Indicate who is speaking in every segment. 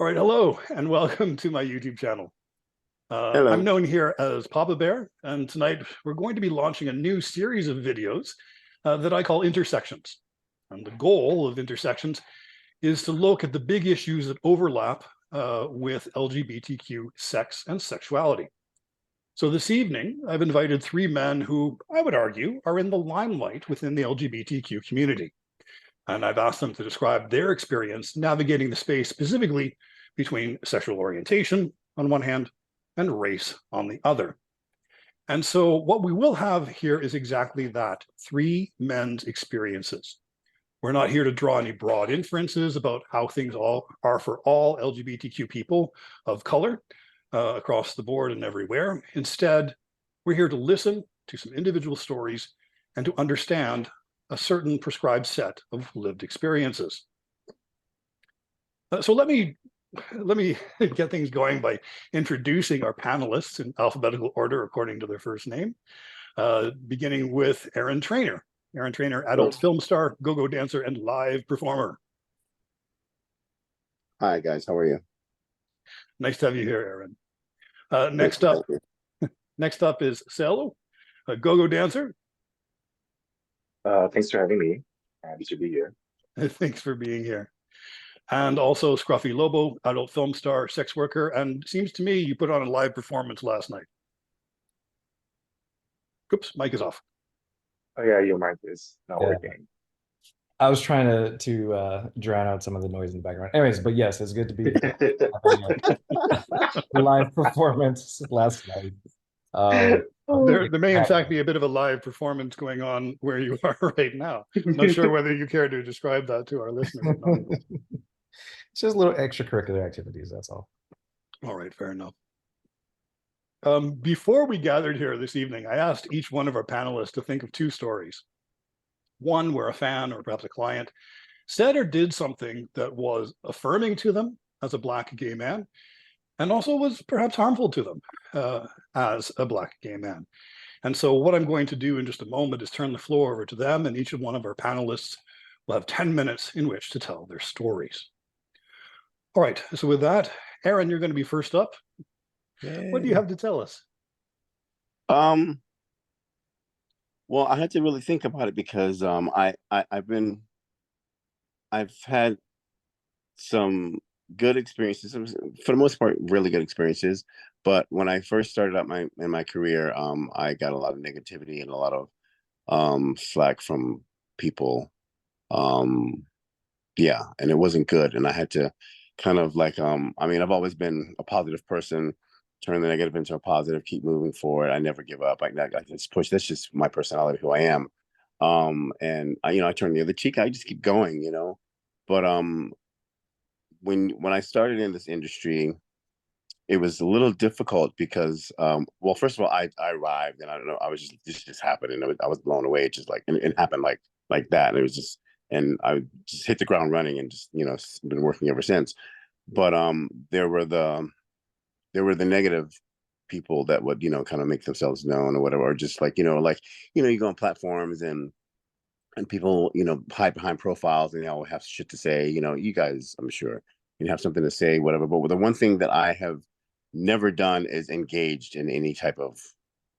Speaker 1: All right, hello, and welcome to my YouTube channel. I'm
Speaker 2: Hello.
Speaker 1: known here as Papa Bear, and tonight we're going to be launching a new series of videos that I call interSEXions. And the goal of interSEXions is to look at the big issues that overlap with LGBTQ sex and sexuality. So this evening, I've invited three men who I would argue are in the limelight within the LGBTQ community. And I've asked them to describe their experience navigating the space specifically between sexual orientation on one hand and race on the other. And so what we will have here is exactly that, three men's experiences. We're not here to draw any broad inferences about how things all are for all LGBTQ people of color across the board and everywhere. Instead, we're here to listen to some individual stories and to understand a certain prescribed set of lived experiences. So let me get things going by introducing our panelists in alphabetical order according to their first name, beginning with Aaron Trainer. Aaron Trainer, adult film star, go-go dancer, and live performer.
Speaker 2: Hi, guys. How are you?
Speaker 1: Nice to have you here, Aaron. Next up is Celo, a go-go dancer.
Speaker 3: Thanks for having me. Happy to be here.
Speaker 1: Thanks for being here. And also Scruffy Lobo, adult film star, sex worker, and seems to me you put on a live performance last night. Oops, mic is off.
Speaker 3: Oh yeah, your mic is not working.
Speaker 4: I was trying to drown out some of the noise in the background. Anyways, but yes, it's good to be live performance last night.
Speaker 1: There may in fact be a bit of a live performance going on where you are right now. I'm not sure whether you care to describe that to our listeners.
Speaker 4: It's just little extracurricular activities, that's all.
Speaker 1: All right, fair enough. Before we gathered here this evening, I asked each one of our panelists to think of two stories. One where a fan or perhaps a client said or did something that was affirming to them as a Black gay man, and also was perhaps harmful to them as a Black gay man. And so what I'm going to do in just a moment is turn the floor over to them, and each of one of our panelists will have 10 minutes in which to tell their stories. All right, so with that, Aaron, you're going to be first up. Yay. What do you have to tell us?
Speaker 2: Well, I had to really think about it because I've had some good experiences, for the most part, really good experiences. But when I first started out in my career, I got a lot of negativity and a lot of flack from people. Yeah, and it wasn't good. And I had to kind of like, I mean, I've always been a positive person, turn the negative into a positive, keep moving forward. I never give up. I just push. That's just my personality, who I am. And I turn the other cheek. I just keep going, But when I started in this industry, it was a little difficult because, well, first of all, I arrived and I don't know, I was just happened, and I was blown away. It just like, and it happened like that, and it was just, and I just hit the ground running and just been working ever since. But there were the negative people that would kind of make themselves known or whatever, or just like you go on platforms and people hide behind profiles and they all have shit to say. You guys, I'm sure you have something to say, whatever. But the one thing that I have never done is engaged in any type of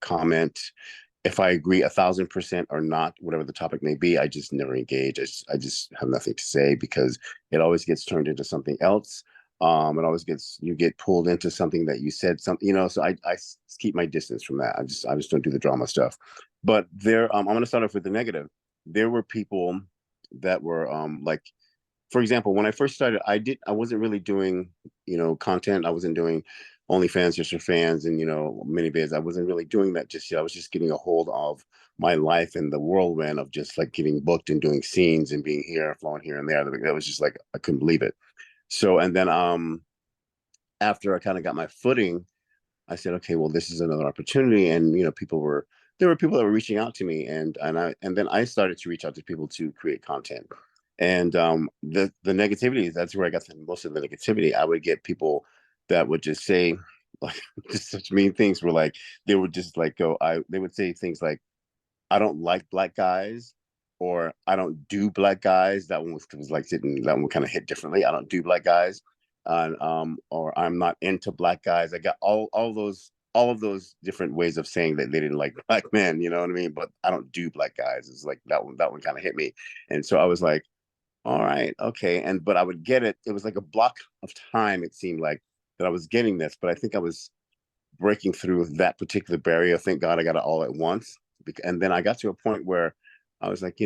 Speaker 2: comment. If I agree 1,000% or not, whatever the topic may be, I just never engage. I just have nothing to say because it always gets turned into something else. It always you get pulled into something that you said something, so I keep my distance from that. I just don't do the drama stuff. But I'm going to start off with the negative. There were people that were like, for example, when I first started, I wasn't really doing content. I wasn't doing OnlyFans just for fans and mini biz. I wasn't really doing that just yet. I was just getting a hold of my life and the whirlwind of just like getting booked and doing scenes and being here, flowing here and there. That was just like, I couldn't believe it. So, and then after I kind of got my footing, I said, okay, well, this is another opportunity. And, there were people that were reaching out to me, and then I started to reach out to people to create content. And the negativity, that's where I got most of the negativity. I would get people that would just say like just such mean things, where like they would just like they would say things like, I don't like Black guys, or I don't do Black guys. That one was like that one kind of hit differently. I don't do Black guys. or I'm not into black guys. I got all of those different ways of saying that they didn't like black men, you know what I mean? But I don't do black guys. It's like that one kind of hit me. And so I was like, all right, okay. But I would get it. It was like a block of time, it seemed like, that I was getting this, but I think I was breaking through that particular barrier. Thank God I got it all at once. And then I got to a point where I was like,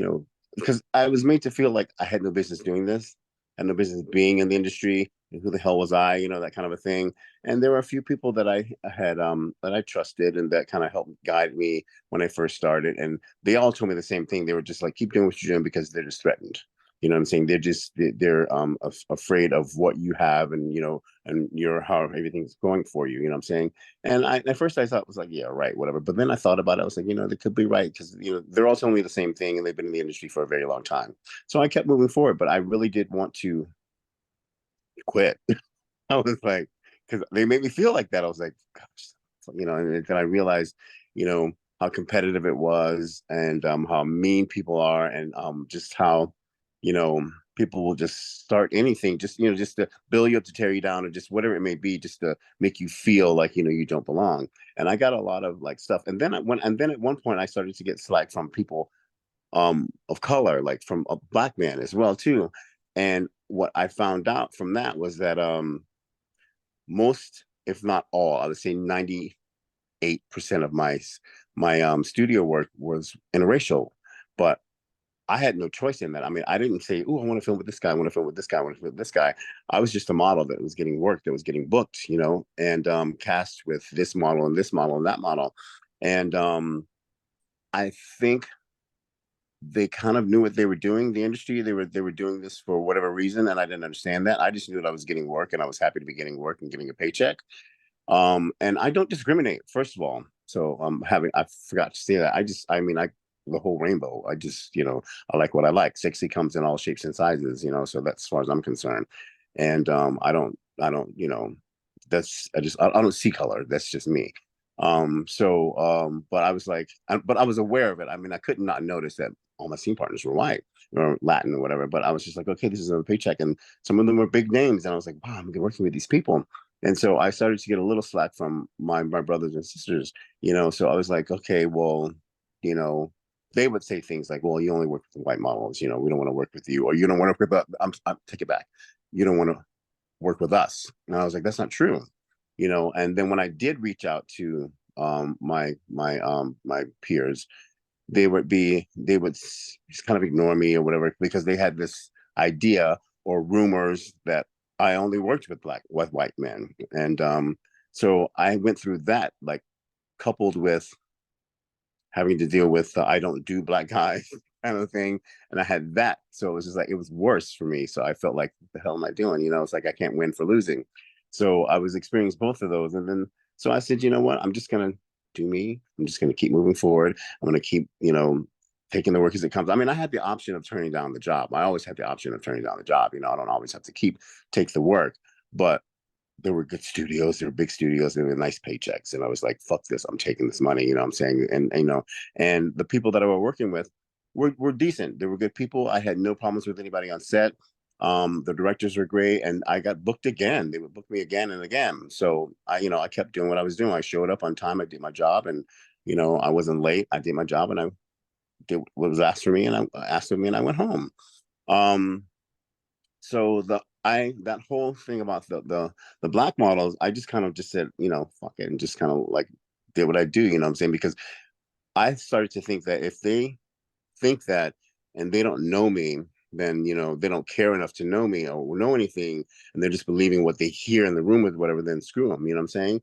Speaker 2: because I was made to feel like I had no business doing this, had no business being in the industry. And who the hell was I? That kind of a thing. And there were a few people that I had that I trusted and that kind of helped guide me when I first started. And they all told me the same thing. They were just like, keep doing what you're doing because they're just threatened. You know what I'm saying? They're afraid of what you have and how everything's going for you. You know what I'm saying? And at first I thought, was like, yeah, right, whatever. But then I thought about it. I was like, they could be right because they're all telling me the same thing and they've been in the industry for a very long time. So I kept moving forward, but I really did want to quit. I was like, because they made me feel like that. I was like, gosh, and then I realized, how competitive it was and how mean people are and just how people will just start anything, just to build you up, to tear you down, or just whatever it may be, just to make you feel like you don't belong. And I got a lot of like stuff. And then at one point I started to get slack from people of color, like from a black man as well too. And what I found out from that was that most, if not all, I would say 98% of my studio work was interracial, but I had no choice in that. I mean, I didn't say, "Oh, I want to film with this guy. I want to film with this guy. I want to film with this guy." I was just a model that was getting work, that was getting booked, and cast with this model and this model and that model. And I think they kind of knew what they were doing. The industry, they were doing this for whatever reason, and I didn't understand that. I just knew that I was getting work, and I was happy to be getting work and getting a paycheck. And I don't discriminate, first of all. So I forgot to say that. The whole rainbow. I just, I like what I like. Sexy comes in all shapes and sizes, so that's as far as I'm concerned. And I don't, I don't see color. That's just me. But I was like, but I was aware of it. I mean, I could not notice that all my scene partners were white or Latin or whatever, but I was just like, okay, this is a paycheck. And some of them were big names. And I was like, wow, I'm working with these people. And so I started to get a little slack from my brothers and sisters, so I was like, okay, well, they would say things like, well, you only work with white models, we don't want to work with you, or you don't want to work with, I'm take it back. You don't want to work with us. And I was like, that's not true. And then when I did reach out to my peers, they would just kind of ignore me or whatever, because they had this idea or rumors that I only worked with white men. And so I went through that, like, coupled with having to deal with I don't do black guys kind of thing. And I had that. So it was just like, it was worse for me. So I felt like, what the hell am I doing? It's like, I can't win for losing. So I was experiencing both of those. And then, so I said, you know what, I'm just going to do me. I'm just going to keep moving forward. I'm going to keep, taking the work as it comes. I mean, I had the option of turning down the job. I always had the option of turning down the job. I don't always have to take the work, but there were good studios, there were big studios, there were nice paychecks. And I was like, fuck this, I'm taking this money, what I'm saying? And, and the people that I were working with were decent. They were good people. I had no problems with anybody on set. The directors were great. And I got booked again. They would book me again and again. So I kept doing what I was doing. I showed up on time. I did my job, and, I wasn't late. I did my job, and I did what was asked for me, and I asked of me, and I went home. So that whole thing about the black models, I just kind of just said, fuck it, and just kind of like did what I do, what I'm saying? Because I started to think that if they think that and they don't know me, then they don't care enough to know me or know anything, and they're just believing what they hear in the room with whatever, then screw them, what I'm saying?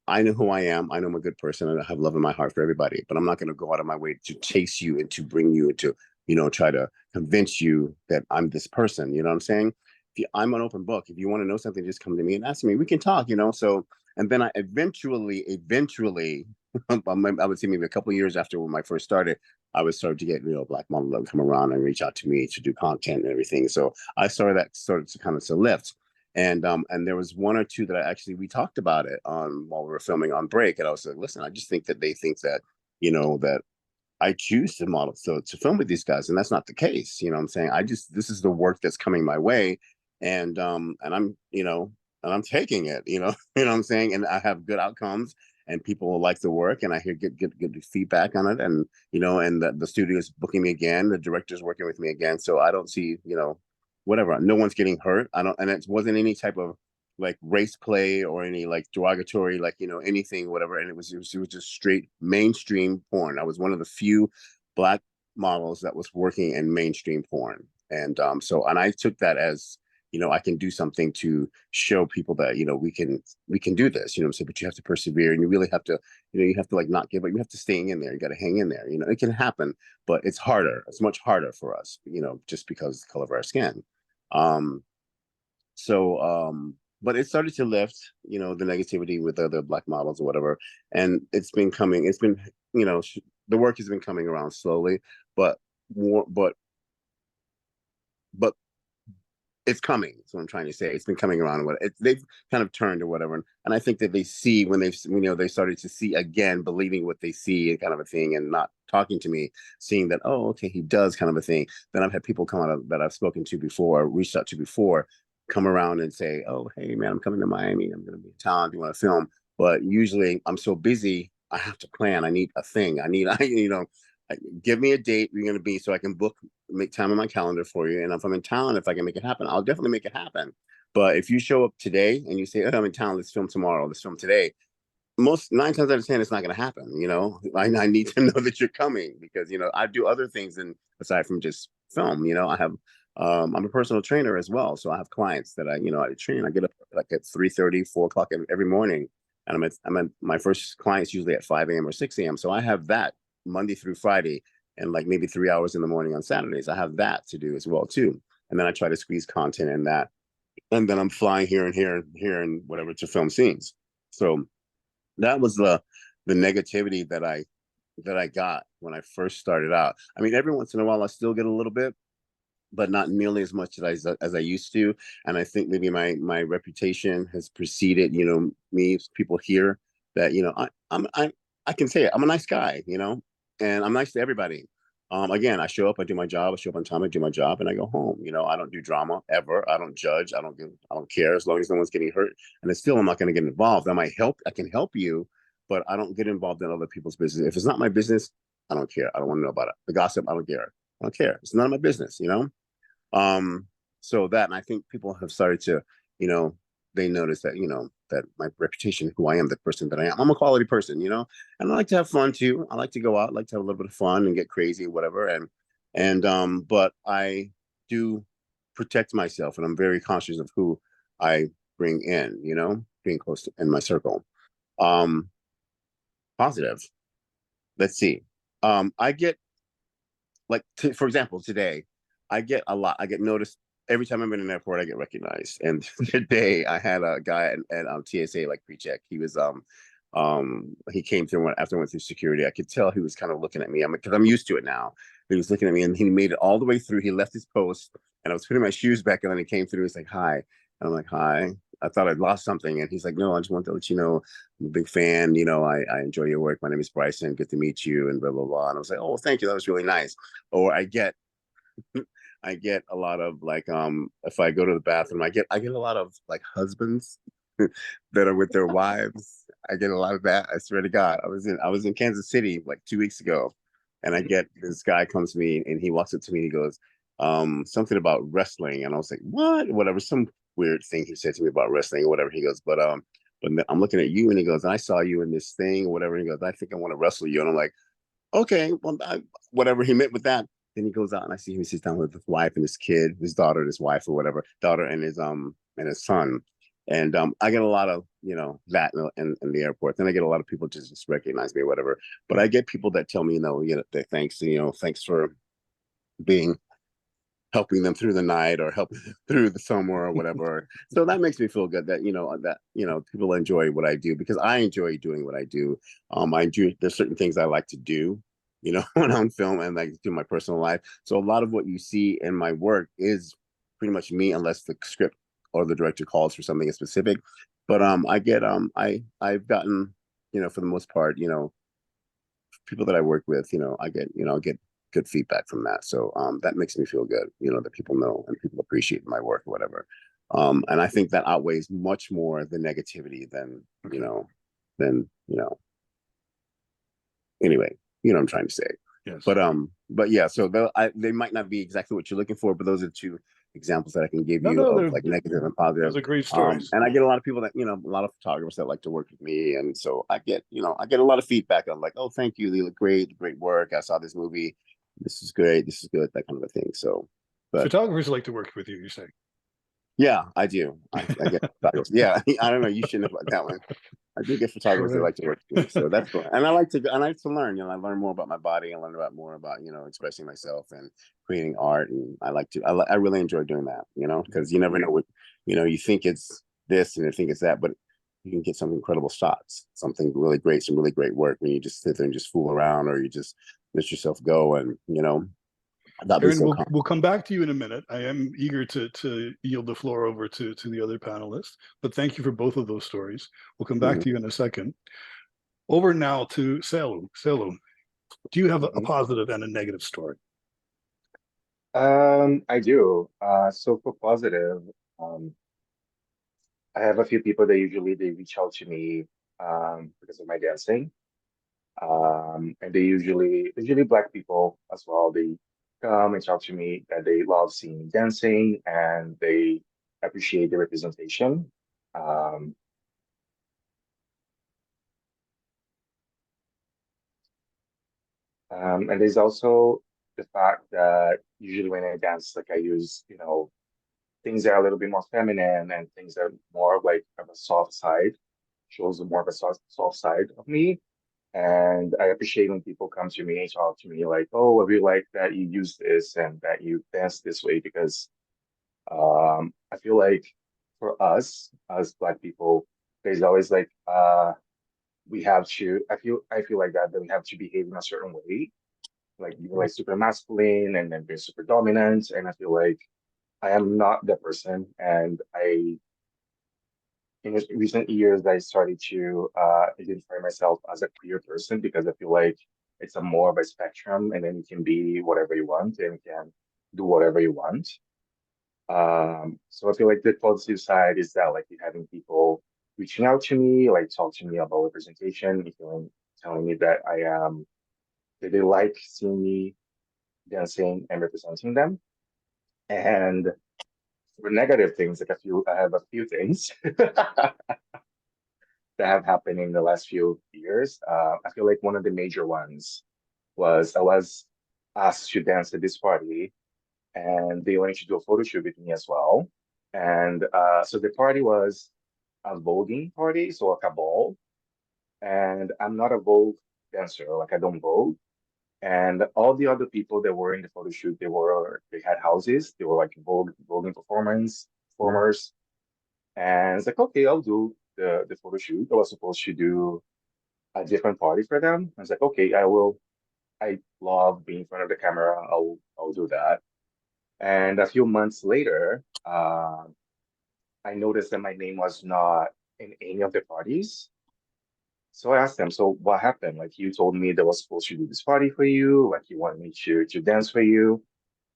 Speaker 2: I know who I am. I know I'm a good person, and I have love in my heart for everybody, but I'm not going to go out of my way to chase you and to bring you into, try to convince you that I'm this person, what I'm saying? I'm an open book. If you want to know something, just come to me and ask me. We can talk, So, and then I eventually, I would say maybe a couple of years after when I first started, I would start to get, black models that would come around and reach out to me to do content and everything. So I started to kind of to lift. And there was one or two that we talked about it while we were filming on break. And I was like, listen, I just think that they think that, that I choose to model to film with these guys. And that's not the case. I'm saying? This is the work that's coming my way. and I'm, and I'm taking it, you know what I'm saying? And I have good outcomes and people like the work and I hear good feedback on it. And, and the studio is booking me again. The director's working with me again. So I don't see, whatever, no one's getting hurt. And it wasn't any type of like race play or any like derogatory, like, anything, whatever. And it was just straight mainstream porn. I was one of the few Black models that was working in mainstream porn. And and I took that as, I can do something to show people that, we can do this, so, but you have to persevere and you really have to, you have to like not give up. You have to stay in there. You got to hang in there. It can happen, but it's harder. It's much harder for us, just because of the color of our skin. Um, but it started to lift, the negativity with other Black models or whatever. And it's been, the work has been coming around slowly, but more, but it's coming. That's what I'm trying to say. It's been coming around. They've kind of turned or whatever. And I think that they see when they started to see again, believing what they see and kind of a thing, and not talking to me, seeing that, oh, okay, he does kind of a thing. Then I've had people come out that I've spoken to before, reached out to before, come around and say, oh, hey man, I'm coming to Miami. I'm going to be in town. Do you want to film? But usually I'm so busy. I have to plan. I need a thing. Give me a date you're going to be so I can make time on my calendar for you. And if I'm in town, if I can make it happen, I'll definitely make it happen. But if you show up today and you say, oh, I'm in town, let's film tomorrow, let's film today, most 9 times out of 10, it's not going to happen. I need to know that you're coming because, I do other things aside from just film. I'm a personal trainer as well. So I have clients that I train. I get up like at 3:30, 4 o'clock every morning. And I'm at my first clients usually at 5 a.m. or 6 a.m. So I have that Monday through Friday, and like maybe 3 hours in the morning on Saturdays. I have that to do as well too. And then I try to squeeze content in that. And then I'm flying here and whatever to film scenes. So that was the negativity that I got when I first started out. I mean, every once in a while I still get a little bit, but not nearly as much as I used to. And I think maybe my reputation has preceded, me. People hear that, I can say it. I'm a nice guy, and I'm nice to everybody. Again, I show up, I do my job, I show up on time, I do my job, and I go home. I don't do drama ever. I don't judge. I don't care as long as no one's getting hurt. And it's still, I'm not going to get involved. I can help you, but I don't get involved in other people's business. If it's not my business, I don't care. I don't want to know about it. The gossip, I don't care. I don't care. It's none of my business, So that, and I think people have started to, they notice that, that my reputation, who I am, the person that I am, I'm a quality person, and I like to have fun too. I like to go out, I like to have a little bit of fun and get crazy, whatever. But I do protect myself, and I'm very conscious of who I bring in, being close to in my circle. Positive. Let's see. I get for example, today, I get a lot. I get noticed every time I'm in an airport. I get recognized. And today, I had a guy at TSA like pre-check. He was he came through after I went through security. I could tell he was kind of looking at me. Because I'm used to it now. He was looking at me, and he made it all the way through. He left his post, and I was putting my shoes back, and then he came through. He's like, "Hi," and I'm like, "Hi." I thought I'd lost something, and he's like, "No, I just want to let you know I'm a big fan. I enjoy your work. My name is Bryson. Good to meet you." And blah blah blah. And I was like, "Oh, thank you. That was really nice." Or I get a lot of like if I go to the bathroom, I get a lot of like husbands that are with their wives. I get a lot of that. I swear to God. I was in Kansas City like 2 weeks ago, and I get this guy comes to me and he walks up to me and he goes, something about wrestling. And I was like, what? Whatever, some weird thing he said to me about wrestling or whatever. He goes, but I'm looking at you, and he goes, I saw you in this thing or whatever. And he goes, I think I want to wrestle you. And I'm like, okay, well, whatever he meant with that. Then he goes out and I see him sit down with his wife and his kid, his daughter, his wife or whatever, daughter and his son. And I get a lot of, that in the airport. Then I get a lot of people just recognize me or whatever. But I get people that tell me, thanks, thanks for helping them through the night or helping them through the summer or whatever. So that makes me feel good that, people enjoy what I do, because I enjoy doing what I do. There's certain things I like to do, when I'm film and like do my personal life. So a lot of what you see in my work is pretty much me, unless the script or the director calls for something specific. But I've gotten, for the most part, people that I work with, I get good feedback from that. So that makes me feel good, that people know and people appreciate my work or whatever. And I think that outweighs much more the negativity than, you know, anyway, you know what I'm trying to say.
Speaker 1: Yes.
Speaker 2: But yeah, so they might not be exactly what you're looking for, but those are two examples that I can give
Speaker 1: No,
Speaker 2: you
Speaker 1: no,
Speaker 2: of like negative and positive.
Speaker 1: those are great stories.
Speaker 2: And I get a lot of people that, you know, a lot of photographers that like to work with me. And so I get a lot of feedback. I'm like, oh, thank you. They look great work. I saw this movie. This is great. This is good. That kind of a thing. So, but
Speaker 1: Photographers like to work with you, you say.
Speaker 2: yeah, I do. I get photographers. Yeah, I don't know. You shouldn't have like that one. I do get photographers that like to work with me, so that's cool. And I like to learn. You know, I learn more about my body. I learn more about, you know, expressing myself and creating art. And I really enjoy doing that. You know, because you never know what, you know, you think it's this and you think it's that, but you can get some incredible shots, something really great, some really great work when you just sit there and just fool around, or you just let yourself go, and you know.
Speaker 1: Aaron, we'll come back to you in a minute. I am eager to yield the floor over to the other panelists, but thank you for both of those stories. We'll come back to you in a second. Over now to Celo. Celo, do you have a positive and a negative story?
Speaker 3: I do. So for positive, I have a few people that usually they reach out to me because of my dancing. And they usually Black people as well. They come and talk to me that they love seeing me dancing and they appreciate the representation. Um, and there's also the fact that usually when I dance, like I use, you know, things that are a little bit more feminine and things that are more like of a soft side, shows more of a soft side of me. And I appreciate when people come to me and talk to me like, oh, I really like that you use this and that you dance this way because I feel like for us as Black people, there's always like we have to I feel like that we have to behave in a certain way. Like you're like super masculine and then being super dominant. And I feel like I am not that person. And in recent years, I started to identify myself as a queer person because I feel like it's a more of a spectrum, and then you can be whatever you want and you can do whatever you want. So I feel like the positive side is that like you're having people reaching out to me, like talk to me about representation, feeling telling me that I am that they like seeing me dancing and representing them. And for negative things, like I have a few things that have happened in the last few years. I feel like one of the major ones was I was asked to dance at this party, and they wanted to do a photo shoot with me as well. And so the party was a voguing party, so like a ball. And I'm not a Vogue dancer, like I don't Vogue. And all the other people that were in the photo shoot, they had houses, they were like voguing performers. And it's like, okay, I'll do the photo shoot. I was supposed to do a different party for them. I was like, okay, I will. I love being in front of the camera. I'll do that. And a few months later, I noticed that my name was not in any of the parties. So I asked them, so what happened? Like you told me that was supposed to do this party for you, like you wanted me to dance for you.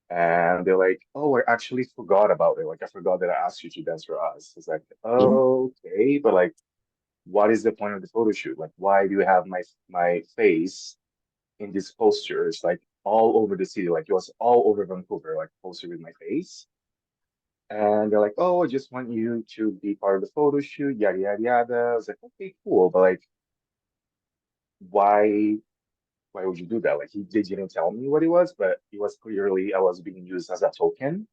Speaker 3: And they're like, oh, I actually forgot about it. Like I forgot that I asked you to dance for us. It's like, okay, but like what is the point of the photo shoot? Like, why do you have my face in these posters, like all over the city? Like it was all over Vancouver, like poster with my face. And they're like, oh, I just want you to be part of the photo shoot, yada yada yada. I was like, okay, cool, but like, why why would you do that? Like they didn't tell me what it was, but it was clearly I was being used as a token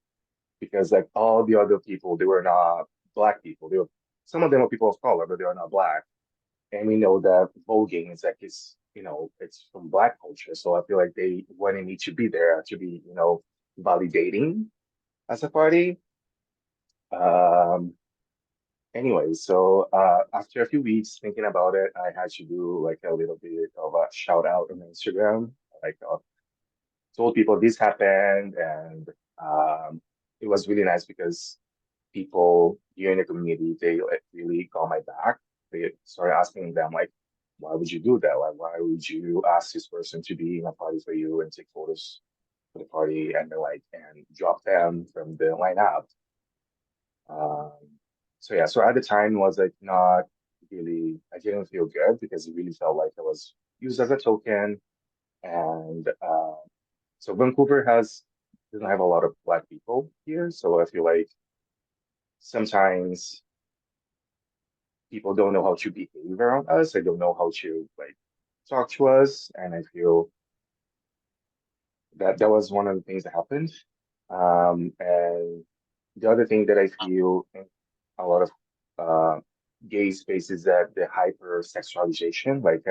Speaker 3: because like all the other people, they were not Black people. They were some of them were people of color, but they were not Black. And we know that voguing is like it's you know it's from Black culture, so I feel like they wanted me to be there to be validating as a party. Um, anyway, so after a few weeks thinking about it, I had to do like a little bit of a shout out on Instagram, like told people this happened, and it was really nice because people here in the community they like really got my back. They started asking them like, why would you do that? Like, why would you ask this person to be in a party for you and take photos for the party and then like and drop them from the lineup? Um, so yeah, so at the time was like not really, I didn't feel good because it really felt like I was used as a token. And so Vancouver doesn't have a lot of Black people here, so I feel like sometimes people don't know how to behave around us. They don't know how to like talk to us, and I feel that that was one of the things that happened. And the other thing that I feel in a lot of gay spaces that the hypersexualization, like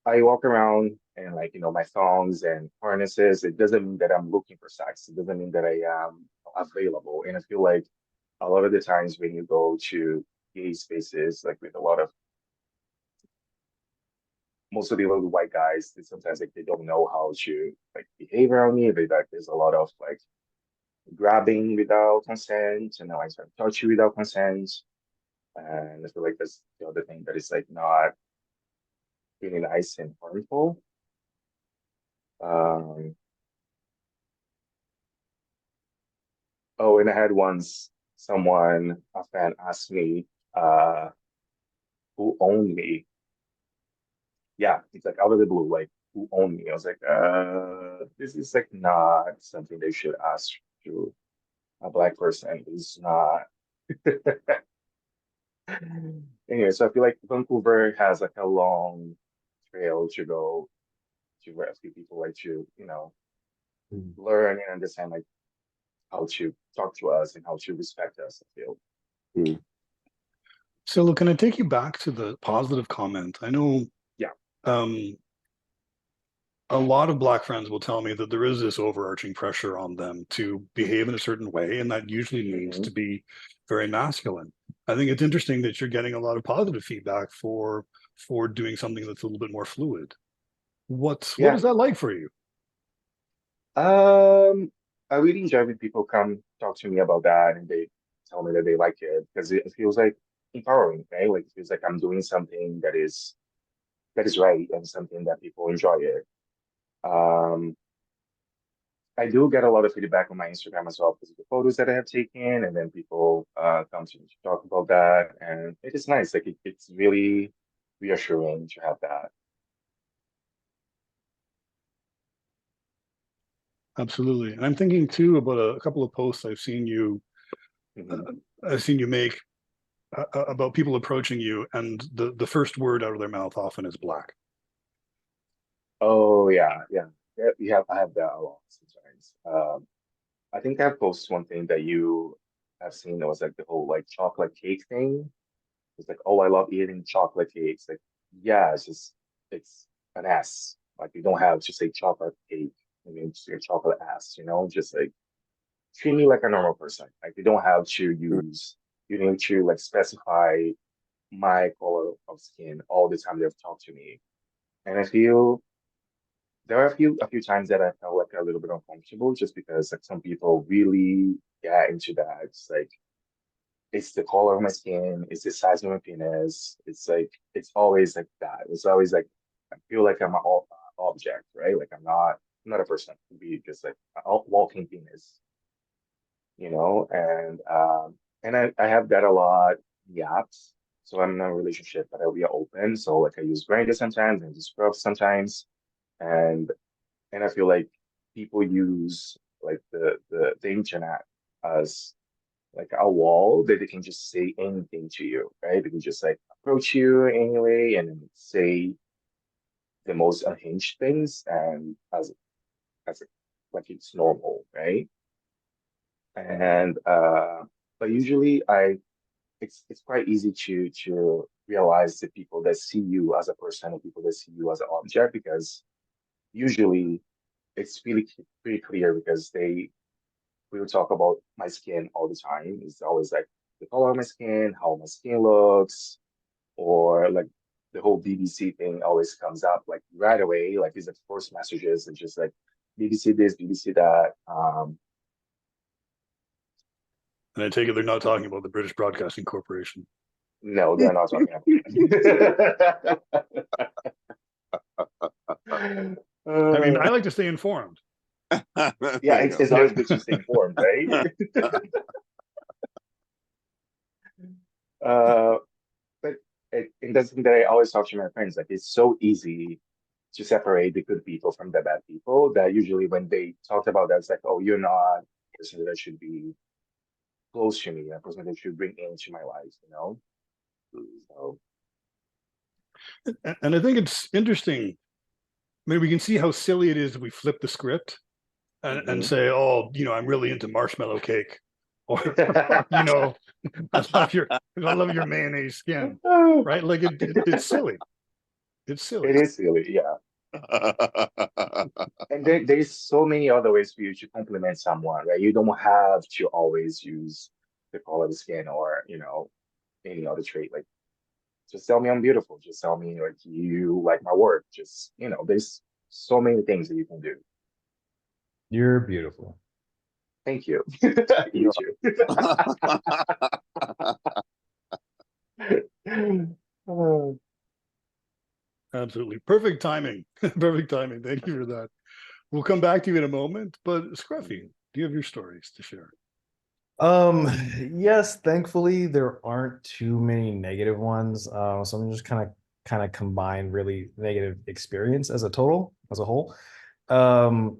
Speaker 3: I walk around and like my thongs and harnesses. It doesn't mean that I'm looking for sex. It doesn't mean that I am available. And I feel like a lot of the times when you go to gay spaces, like with a lot of most of the little white guys, they sometimes like they don't know how to like behave around me. They like there's a lot of like grabbing without consent, and now I start to touch you without consent. And I feel like that's the other thing that is like not really nice and harmful. Um, oh, and I had once a fan asked me, who owned me? Yeah, it's like out of the blue, like who owned me? I was like, this is like not something they should ask to a Black person. It's not. Anyway, so I feel like Vancouver has like a long trail to go to rescue people like to learn and understand like how to talk to us and how to respect us, I feel.
Speaker 2: Mm.
Speaker 1: So, look, can I take you back to the positive comment? I know
Speaker 3: Yeah.
Speaker 1: um, a lot of Black friends will tell me that there is this overarching pressure on them to behave in a certain way, and that usually means to be very masculine. I think it's interesting that you're getting a lot of positive feedback for doing something that's a little bit more fluid. What
Speaker 3: Yeah.
Speaker 1: is that like for you?
Speaker 3: I really enjoy when people come talk to me about that and they tell me that they like it because it feels like empowering, right? Like it feels like I'm doing something that is right and something that people enjoy it. Um, I do get a lot of feedback on my Instagram as well because of the photos that I have taken, and then people come to me to talk about that, and it is nice. Like it's really reassuring to have that.
Speaker 1: Absolutely. And I'm thinking too about a couple of posts
Speaker 3: Mhm.
Speaker 1: I've seen you make about people approaching you, and the first word out of their mouth often is black.
Speaker 3: Oh yeah, yeah, yeah. I have that a lot sometimes. I think I posted one thing that you have seen that was like the whole like chocolate cake thing. It's like, oh, I love eating chocolate cakes. Like, yeah, it's an S. Like you don't have to say chocolate cake. I mean, just say chocolate ass. Just like treat me like a normal person. Like you don't have to you need to like specify my color of skin all the time they've talked to me. And I feel there are a few times that I felt like a little bit uncomfortable just because like some people really get into that. It's like it's the color of my skin, it's the size of my penis. It's like it's always like that. It's always like I feel like I'm an object, right? Like I'm not a person to be just like a walking penis. And I have that a lot in the apps. So I'm in a relationship, but we are open. So like I use Grindr sometimes and use Scruff sometimes. And and I feel like people use like the internet as like a wall that they can just say anything to you, right? They can just like approach you anyway and then say the most unhinged things and as like it's normal, right? And but usually it's quite easy to realize the people that see you as a person and people that see you as an object because usually it's really pretty clear because we would talk about my skin all the time. It's always like the color of my skin, how my skin looks, or like the whole BBC thing always comes up like right away. Like these are the first messages and just like BBC this, BBC that.
Speaker 1: And I take it they're not talking about the British Broadcasting Corporation.
Speaker 3: No, they're not talking about that.
Speaker 1: I mean, I like to stay informed.
Speaker 3: Yeah, it's always good to stay informed, right? Uh, but it doesn't that I always talk to my friends, like it's so easy to separate the good people from the bad people that usually when they talk about that, it's like, oh, you're not a person that should be close to me, a person that should bring into my life, you know? So,
Speaker 1: And I think it's interesting. I mean, we can see how silly it is if we flip the script and
Speaker 3: mhm.
Speaker 1: say, oh, I'm really into marshmallow cake. Or, you know, I love your mayonnaise skin, right? Like it's silly. It's silly.
Speaker 3: It is silly, yeah. And there's so many other ways for you to compliment someone, right? You don't have to always use the color of the skin or, any other trait. Like, just tell me I'm beautiful. Just tell me like you like my work. Just, there's so many things that you can do.
Speaker 4: You're beautiful.
Speaker 3: Thank you. You too. Oh,
Speaker 1: Absolutely. Perfect timing. Perfect timing. Thank you for that. We'll come back to you in a moment. But Scruffy, do you have your stories to share?
Speaker 4: Yes, thankfully there aren't too many negative ones. So I'm just kind of combine really negative experience as a whole. Um,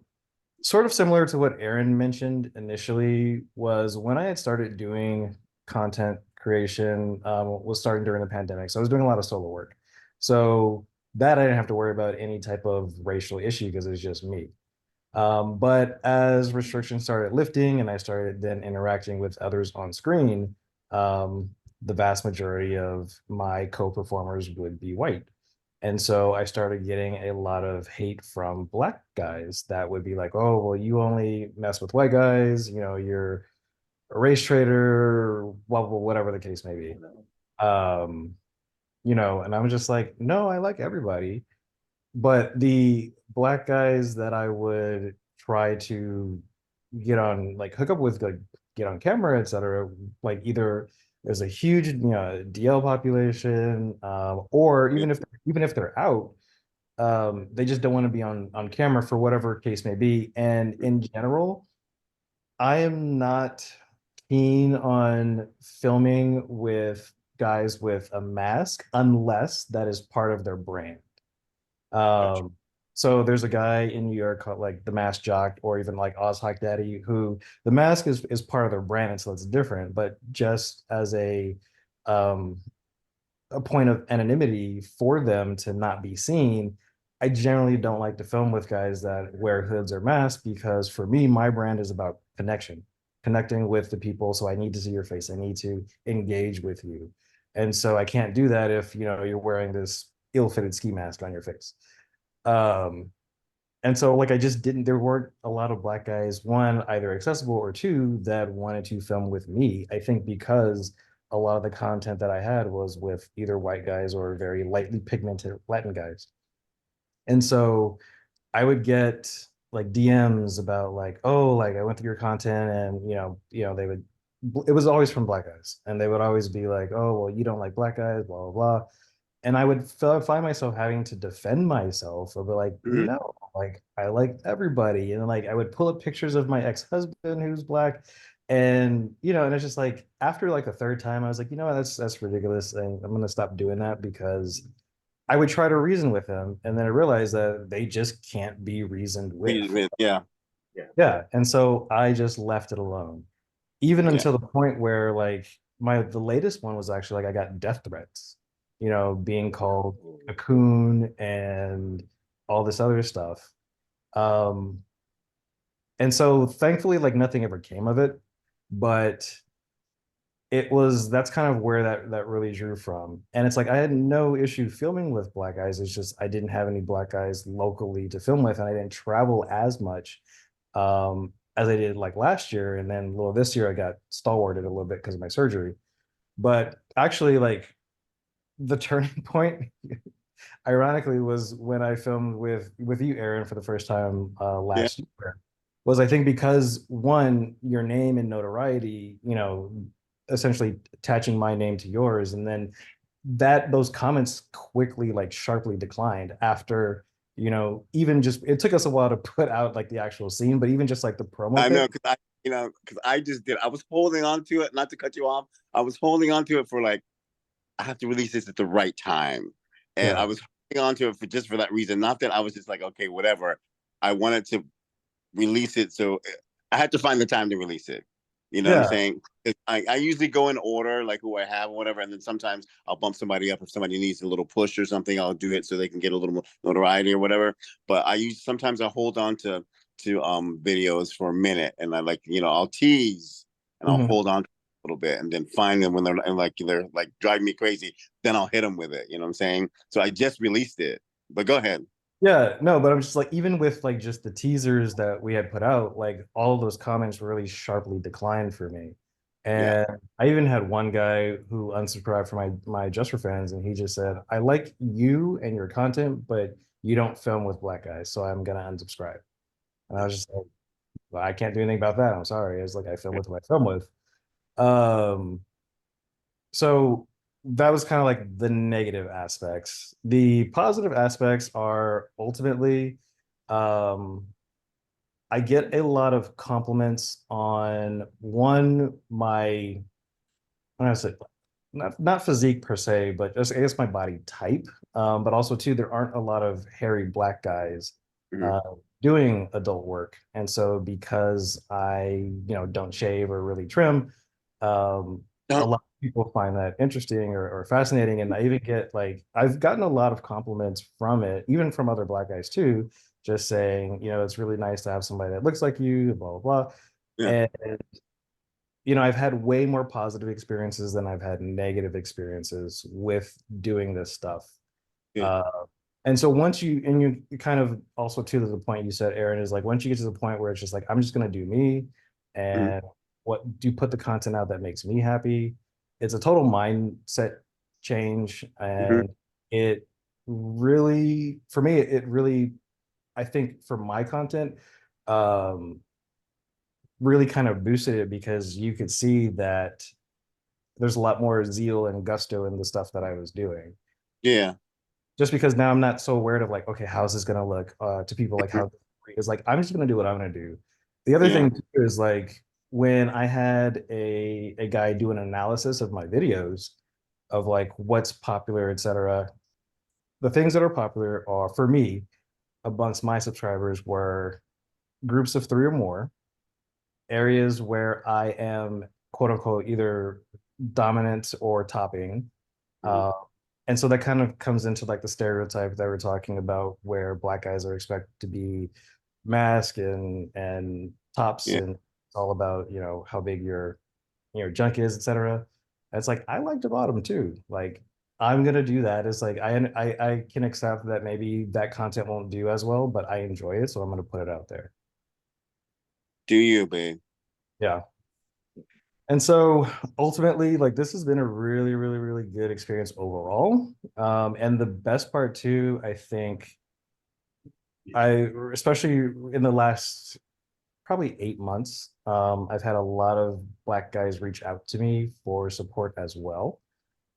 Speaker 4: Sort of similar to what Aaron mentioned initially was when I had started doing content creation, was starting during the pandemic. So I was doing a lot of solo work. So that I didn't have to worry about any type of racial issue because it was just me. But as restrictions started lifting and I started then interacting with others on screen, the vast majority of my co-performers would be white. And so I started getting a lot of hate from black guys that would be like, oh, well, you only mess with white guys, you're a race traitor, whatever the case may be. Um, and I'm just like, no, I like everybody. But the black guys that I would try to get on, like hook up with, like get on camera, etc., like either there's a huge, DL population, or even if they're out, they just don't want to be on camera for whatever case may be. And in general, I am not keen on filming with guys with a mask unless that is part of their brand.
Speaker 2: Gotcha.
Speaker 4: So there's a guy in New York called like the Mask Jock or even like Oz Hike Daddy who the mask is part of their brand, and so it's different. But just as um a point of anonymity for them to not be seen, I generally don't like to film with guys that wear hoods or masks because for me, my brand is about connecting with the people. So I need to see your face. I need to engage with you. And so I can't do that if you're wearing this ill-fitted ski mask on your face. Um, and so like I just didn't, there weren't a lot of black guys, one, either accessible or two, that wanted to film with me. I think because a lot of the content that I had was with either white guys or very lightly pigmented Latin guys. And so I would get like DMs about like, oh, like I went through your content and they would, it was always from black guys. And they would always be like, oh, well, you don't like black guys, blah, blah, blah. And I would find myself having to defend myself of like,
Speaker 2: Mhm.
Speaker 4: no, like I like everybody. And like I would pull up pictures of my ex-husband who's black. And and it's just like after like the third time, I was like, that's ridiculous. And I'm gonna stop doing that because I would try to reason with them. And then I realized that they just can't be reasoned with.
Speaker 2: Yeah,
Speaker 3: yeah.
Speaker 4: Yeah. And so I just left it alone. Even
Speaker 2: yeah.
Speaker 4: until the point where like the latest one was actually like I got death threats, being called a coon and all this other stuff. Um, and so thankfully, like nothing ever came of it, but that's kind of where that really drew from. And it's like I had no issue filming with black guys. It's just I didn't have any black guys locally to film with, and I didn't travel as much as I did like last year. And then well, this year I got stalwarted a little bit because of my surgery. But actually, like the turning point, ironically, was when I filmed with you, Aaron, for the first time
Speaker 2: Yeah.
Speaker 4: last year. Was I think because one, your name and notoriety, essentially attaching my name to yours, and then those comments quickly, like sharply declined after, even just it took us a while to put out like the actual scene, but even just like the promo
Speaker 2: I know
Speaker 4: pic.
Speaker 2: because you know, because I was holding on to it, not to cut you off. I was holding on to it for like, I have to release this at the right time. And
Speaker 4: Yeah.
Speaker 2: I was holding on to it for just for that reason. Not that I was just like, okay, whatever. I wanted to release it. So I had to find the time to release it. You know what I'm
Speaker 4: Yeah.
Speaker 2: saying? I usually go in order, like who I have or whatever. And then sometimes I'll bump somebody up if somebody needs a little push or something. I'll do it so they can get a little more notoriety or whatever. But sometimes I hold on to videos for a minute, and I like, you know, I'll tease and I'll
Speaker 4: Mhm.
Speaker 2: hold on a little bit, and then find them when they're like driving me crazy. Then I'll hit them with it. You know what I'm saying? So I just released it. But go ahead.
Speaker 4: Yeah, no, but I'm just like, even with like just the teasers that we had put out, like all of those comments really sharply declined for me.
Speaker 2: Yeah.
Speaker 4: And I even had one guy who unsubscribed from my Just for Fans, and he just said, I like you and your content, but you don't film with black guys, so I'm gonna unsubscribe. And I was just like, well, I can't do anything about that. I'm sorry. It's like I film with who I film with. Um, so that was kind of like the negative aspects. The positive aspects are ultimately, um, I get a lot of compliments on one, my, I don't say, not physique per se, but just I guess my body type. But also too, there aren't a lot of hairy black guys
Speaker 2: Mhm.
Speaker 4: uh, doing adult work, and so because I, don't shave or really trim, a
Speaker 2: No.
Speaker 4: lot of people find that interesting or fascinating. And I even get like I've gotten a lot of compliments from it, even from other black guys too, just saying, it's really nice to have somebody that looks like you, blah blah blah.
Speaker 2: Yeah.
Speaker 4: And I've had way more positive experiences than I've had negative experiences with doing this stuff.
Speaker 2: Yeah.
Speaker 4: Uh, and so once you kind of also to the point you said, Aaron, is like once you get to the point where it's just like, I'm just going to do me
Speaker 2: Mhm.
Speaker 4: and what do you put the content out that makes me happy? It's a total mindset change.
Speaker 2: Mhm.
Speaker 4: And it really, for me, it really, I think for my content, um, really kind of boosted it because you could see that there's a lot more zeal and gusto in the stuff that I was doing.
Speaker 2: Yeah.
Speaker 4: Just because now I'm not so worried of like, okay, how's this gonna look to people? Like,
Speaker 2: Mhm.
Speaker 4: how it's like I'm just gonna do what I'm gonna do. The other
Speaker 2: Yeah.
Speaker 4: thing too is like when I had a guy do an analysis of my videos of like what's popular, etc. The things that are popular are for me amongst my subscribers were groups of three or more, areas where I am quote unquote either dominant or topping.
Speaker 2: Mhm.
Speaker 4: Uh, and so that kind of comes into like the stereotype that we're talking about, where black guys are expected to be mask and tops,
Speaker 2: Yeah.
Speaker 4: and it's all about how big your junk is, etc. It's like I like the bottom too. Like I'm gonna do that. It's like I can accept that maybe that content won't do as well, but I enjoy it, so I'm gonna put it out there.
Speaker 2: Do you, babe?
Speaker 4: Yeah. And so ultimately, like this has been a really, really, really good experience overall. And the best part too, I think especially in the last probably 8 months, I've had a lot of black guys reach out to me for support as well.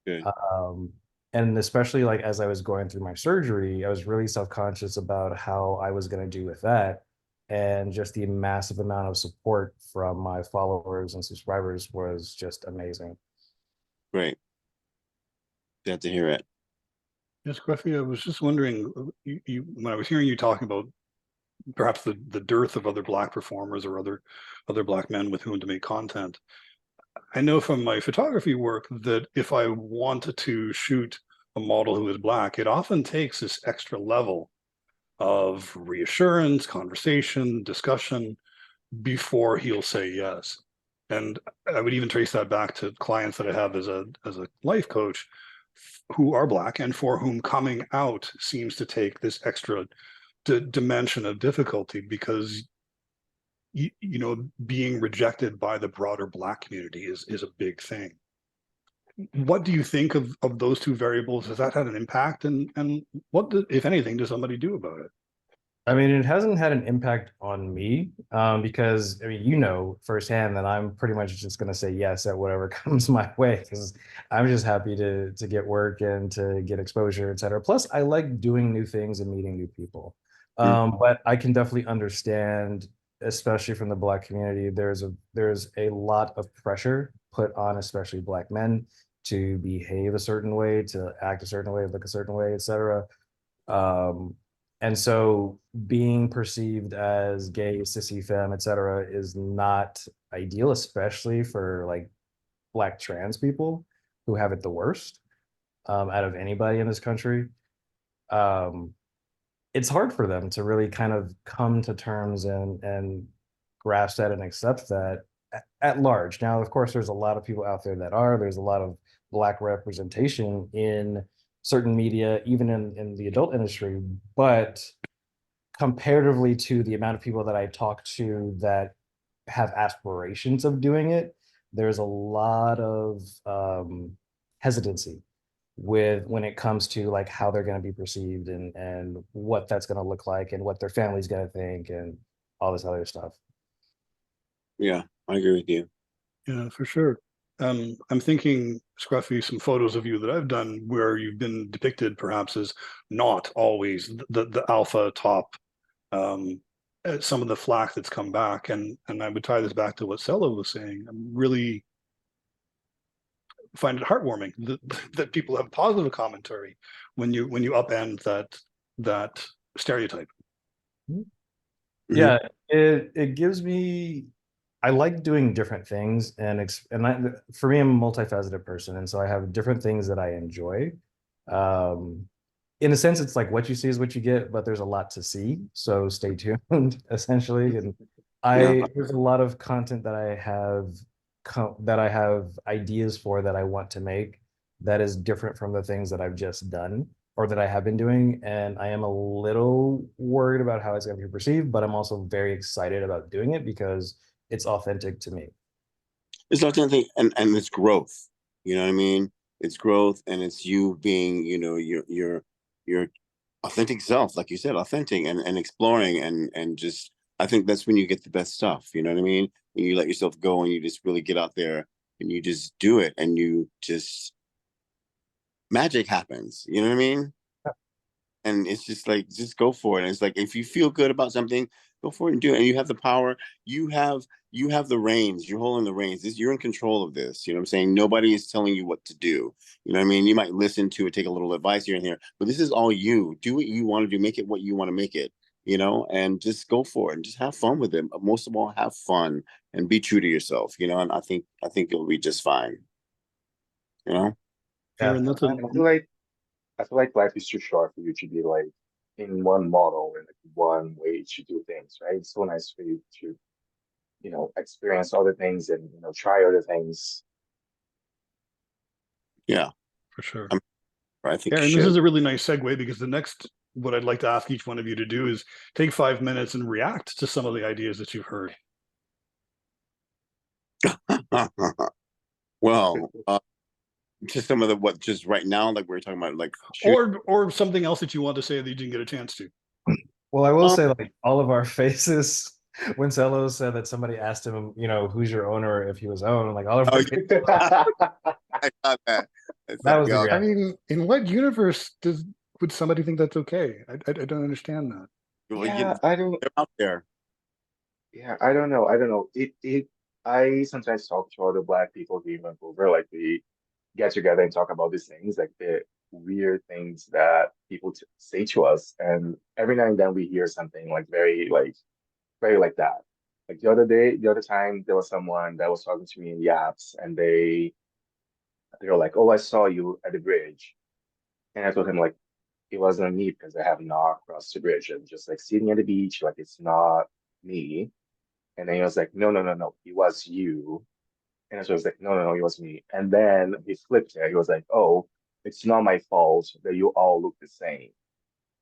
Speaker 2: Good.
Speaker 4: Um, and especially like as I was going through my surgery, I was really self-conscious about how I was going to do with that. And just the massive amount of support from my followers and subscribers was just amazing.
Speaker 2: Great. Glad to hear it.
Speaker 1: Yes, Scruffy, I was just wondering, when I was hearing you talking about perhaps the dearth of other black performers or other black men with whom to make content. I know from my photography work that if I wanted to shoot a model who is black, it often takes this extra level of reassurance, conversation, discussion before he'll say yes. And I would even trace that back to clients that I have as a life coach who are black and for whom coming out seems to take this extra dimension of difficulty because being rejected by the broader black community is a big thing. What do you think of those two variables? Has that had an impact, and what if anything does somebody do about it?
Speaker 4: I mean, it hasn't had an impact on me because I mean, firsthand that I'm pretty much just going to say yes at whatever comes my way because I'm just happy to get work and to get exposure, et cetera. Plus, I like doing new things and meeting new people.
Speaker 2: Mm.
Speaker 4: But I can definitely understand especially from the Black community, there's a lot of pressure put on especially Black men to behave a certain way, to act a certain way, look a certain way, etc. And so being perceived as gay, cishy, femme, etc., is not ideal, especially for like Black trans people who have it the worst out of anybody in this country. It's hard for them to really kind of come to terms and grasp that and accept that at large. Now, of course, there's a lot of people out there that are. There's a lot of Black representation in certain media, even in the adult industry, but comparatively to the amount of people that I talk to that have aspirations of doing it, there's a lot of hesitancy with when it comes to like how they're going to be perceived and what that's going to look like and what their family's going to think and all this other stuff.
Speaker 2: Yeah, I agree with you.
Speaker 1: Yeah, for sure. I'm thinking, Scruffy, some photos of you that I've done where you've been depicted perhaps as not always the alpha top. Some of the flack that's come back, and I would tie this back to what Celo was saying. I'm really find it heartwarming that people have positive commentary when you upend that stereotype.
Speaker 4: Yeah, it gives me. I like doing different things, for me, I'm a multifaceted person, and so I have different things that I enjoy. In a sense, it's like what you see is what you get, but there's a lot to see, so stay tuned. Essentially, and there's a lot of content that I have ideas for that I want to make that is different from the things that I've just done or that I have been doing, and I am a little worried about how it's going to be perceived, but I'm also very excited about doing it because it's authentic to me.
Speaker 2: It's authentic and it's growth. You know what I mean? It's growth and it's you being, you know, your authentic self, like you said, authentic and exploring and just I think that's when you get the best stuff. You know what I mean? When you let yourself go and you just really get out there and you just do it and you just magic happens. You know what I mean? And it's just like just go for it. And it's like if you feel good about something, go for it and do it. And you have the power. You have the reins. You're holding the reins. You're in control of this. You know what I'm saying? Nobody is telling you what to do. You know what I mean? You might listen to it, take a little advice here and here, but this is all you. Do what you want to do. Make it what you want to make it. You know, and just go for it and just have fun with it. Most of all, have fun and be true to yourself. You know, and I think it'll be just fine. You know.
Speaker 4: Yeah.
Speaker 1: And that's
Speaker 3: I feel like life is too short for you to be like in one model and like one way to do things, right? It's so nice for you to, experience other things and try other things.
Speaker 2: Yeah,
Speaker 1: for sure.
Speaker 2: I think
Speaker 1: Aaron, this is a really nice segue because the next what I'd like to ask each one of you to do is take 5 minutes and react to some of the ideas that you've heard.
Speaker 2: Well, just some of the what just right now, like we were talking about, like
Speaker 1: or something else that you want to say that you didn't get a chance to.
Speaker 4: Well, I will say, like, all of our faces when Celo said that somebody asked him, who's your owner if he was owned, like all of our faces,
Speaker 2: I got that.
Speaker 4: that was the
Speaker 1: I
Speaker 4: reaction.
Speaker 1: mean, in what universe would somebody think that's okay? I don't understand that.
Speaker 3: Yeah, I don't.
Speaker 2: They're out there.
Speaker 3: Yeah, I don't know. I don't know. I sometimes talk to other Black people here in Vancouver, like we get together and talk about these things, like the weird things that people say to us, and every now and then we hear something like very like that. Like the other time, there was someone that was talking to me in Yaps, and they were like, "Oh, I saw you at the bridge," and I told him like it wasn't me because I have not crossed the bridge. I'm just like sitting at the beach, like it's not me. And then he was like, "No, no, no, no, it was you." And so I was like, "No, no, no, it was me." And then he flipped it. He was like, "Oh, it's not my fault that you all look the same."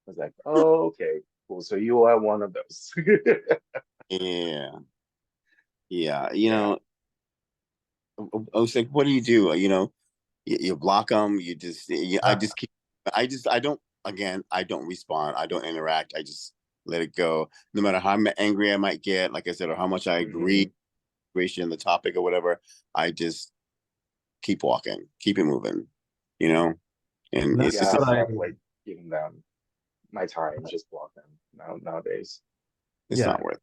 Speaker 3: I was like, "Oh, okay, cool. So you are one of those."
Speaker 2: Yeah, yeah.
Speaker 3: Yeah.
Speaker 2: I was like, what do? You block them. I don't. Again, I don't respond. I don't interact. I just let it go. No matter how angry I might get, like I said, or how much I agree, the topic or whatever, I just keep walking, keep it moving. And
Speaker 4: That's
Speaker 2: it's
Speaker 3: Yeah,
Speaker 2: just
Speaker 3: I
Speaker 4: what I,
Speaker 3: stopped like giving them my time, just block them nowadays.
Speaker 2: it's
Speaker 4: yeah,
Speaker 2: not worth it.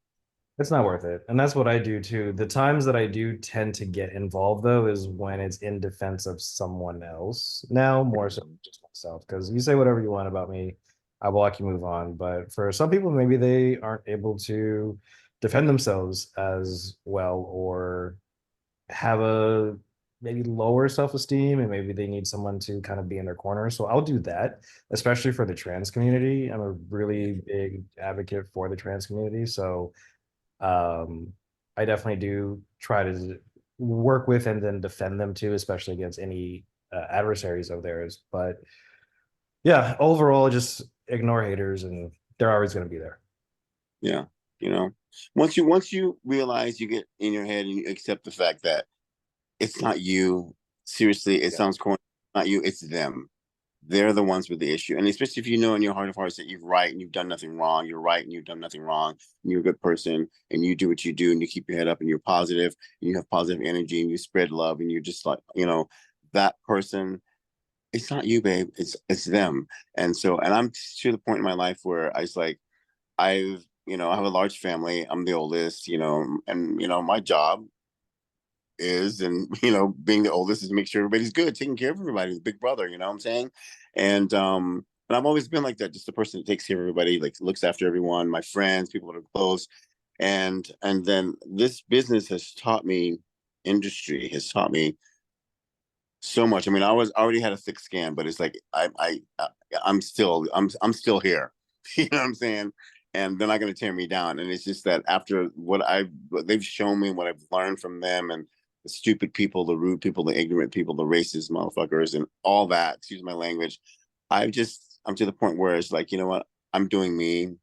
Speaker 4: It's not worth it. And that's what I do too. The times that I do tend to get involved though is when it's in defense of someone else. Now more so than just myself. Because you say whatever you want about me, I will let you move on. But for some people, maybe they aren't able to defend themselves as well, or have a maybe lower self-esteem, and maybe they need someone to kind of be in their corner. So I'll do that, especially for the trans community. I'm a really big advocate for the trans community. So um, I definitely do try to work with and then defend them too, especially against any adversaries of theirs. But yeah, overall, just ignore haters, and they're always going to be there.
Speaker 2: Yeah, you know, once you realize, you get in your head and you accept the fact that it's not you. Seriously, it
Speaker 3: Yeah.
Speaker 2: sounds corny. Not you. It's them. They're the ones with the issue. And especially if you know in your heart of hearts that you're right and you've done nothing wrong, you're right and you've done nothing wrong, and you're a good person and you do what you do and you keep your head up and you're positive and you have positive energy and you spread love and you're just like, that person, it's not you, babe. It's them. And so, and I'm to the point in my life where I was like, I have a large family. I'm the oldest, and my job is, and being the oldest, is to make sure everybody's good, taking care of everybody, the big brother, you know what I'm saying? And I've always been like that, just the person that takes care of everybody, like looks after everyone, my friends, people that are close. And then this business has taught me, industry has taught me so much. I mean, I already had a thick skin, but it's like I'm still here. You know what I'm saying? And they're not going to tear me down. And it's just that after what they've shown me, what I've learned from them, and the stupid people, the rude people, the ignorant people, the racist motherfuckers, and all that. Excuse my language. I'm to the point where it's like, you know what? I'm doing me,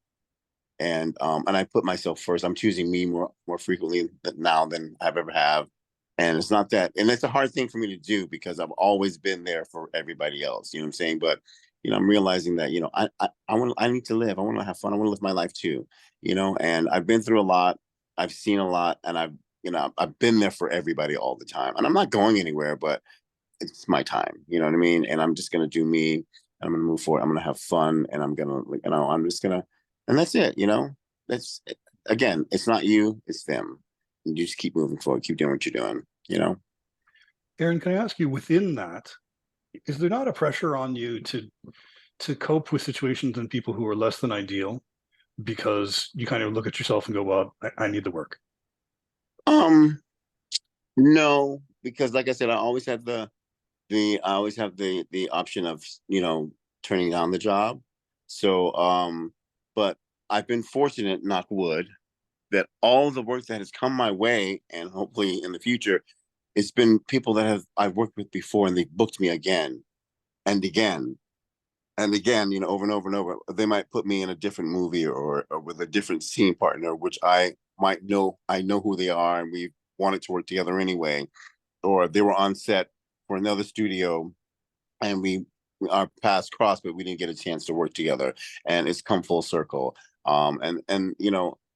Speaker 2: and I put myself first. I'm choosing me more frequently now than I've ever have. And it's not that, and it's a hard thing for me to do because I've always been there for everybody else. You know what I'm saying? But I'm realizing that I need to live. I want to have fun. I want to live my life too. And I've been through a lot. I've seen a lot, and I've been there for everybody all the time. And I'm not going anywhere, but it's my time. You know what I mean? And I'm just gonna do me. And I'm gonna move forward. I'm gonna have fun, and I'm just gonna, and that's it. That's again, it's not you, it's them. And you just keep moving forward, keep doing what you're doing.
Speaker 1: Aaron, can I ask you, within that, is there not a pressure on you to cope with situations and people who are less than ideal, because you kind of look at yourself and go, well, I need the work?
Speaker 2: No, because like I said, I always have the option of turning down the job. So but I've been fortunate, knock wood, that all the work that has come my way, and hopefully in the future, it's been people that I've worked with before, and they've booked me again and again and again, over and over and over. They might put me in a different movie, or with a different scene partner, which I know who they are, and we wanted to work together anyway. Or they were on set for another studio, and our paths crossed, but we didn't get a chance to work together, and it's come full circle. And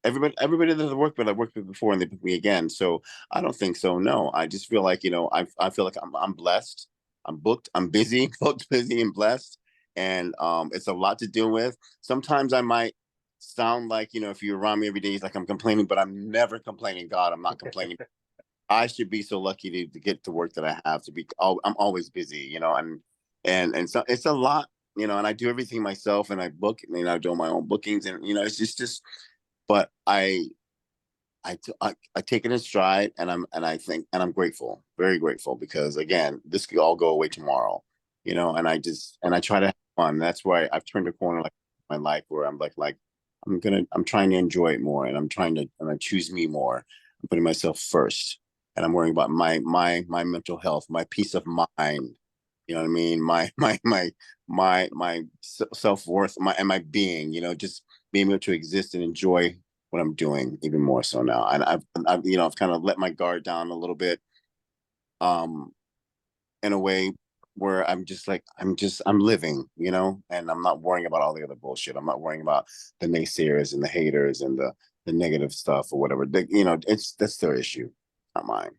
Speaker 2: everybody that I've worked with before, and they picked me again. So I don't think so. No, I just feel like I feel like I'm blessed. I'm booked. I'm busy, booked, busy, and blessed. And it's a lot to deal with. Sometimes I might sound like, if you're around me every day, it's like I'm complaining, but I'm never complaining. God, I'm not complaining. I should be so lucky to get the work that I have, to be. I'm always busy, and so it's a lot, and I do everything myself, and I book, I do my own bookings, and it's just. But I take it in stride, and I'm grateful, very grateful, because again, this could all go away tomorrow, and I try to have fun. That's why I've turned a corner, like my life, where I'm like I'm trying to enjoy it more, and and I choose me more. I'm putting myself first, and I'm worrying about my mental health, my peace of mind. You know what I mean? My self-worth, my being. Just being able to exist and enjoy what I'm doing even more so now. And I've kind of let my guard down a little bit, um, in a way where I'm just like, I'm living, and I'm not worrying about all the other bullshit. I'm not worrying about the naysayers and the haters and the negative stuff or whatever. That's their issue, not mine.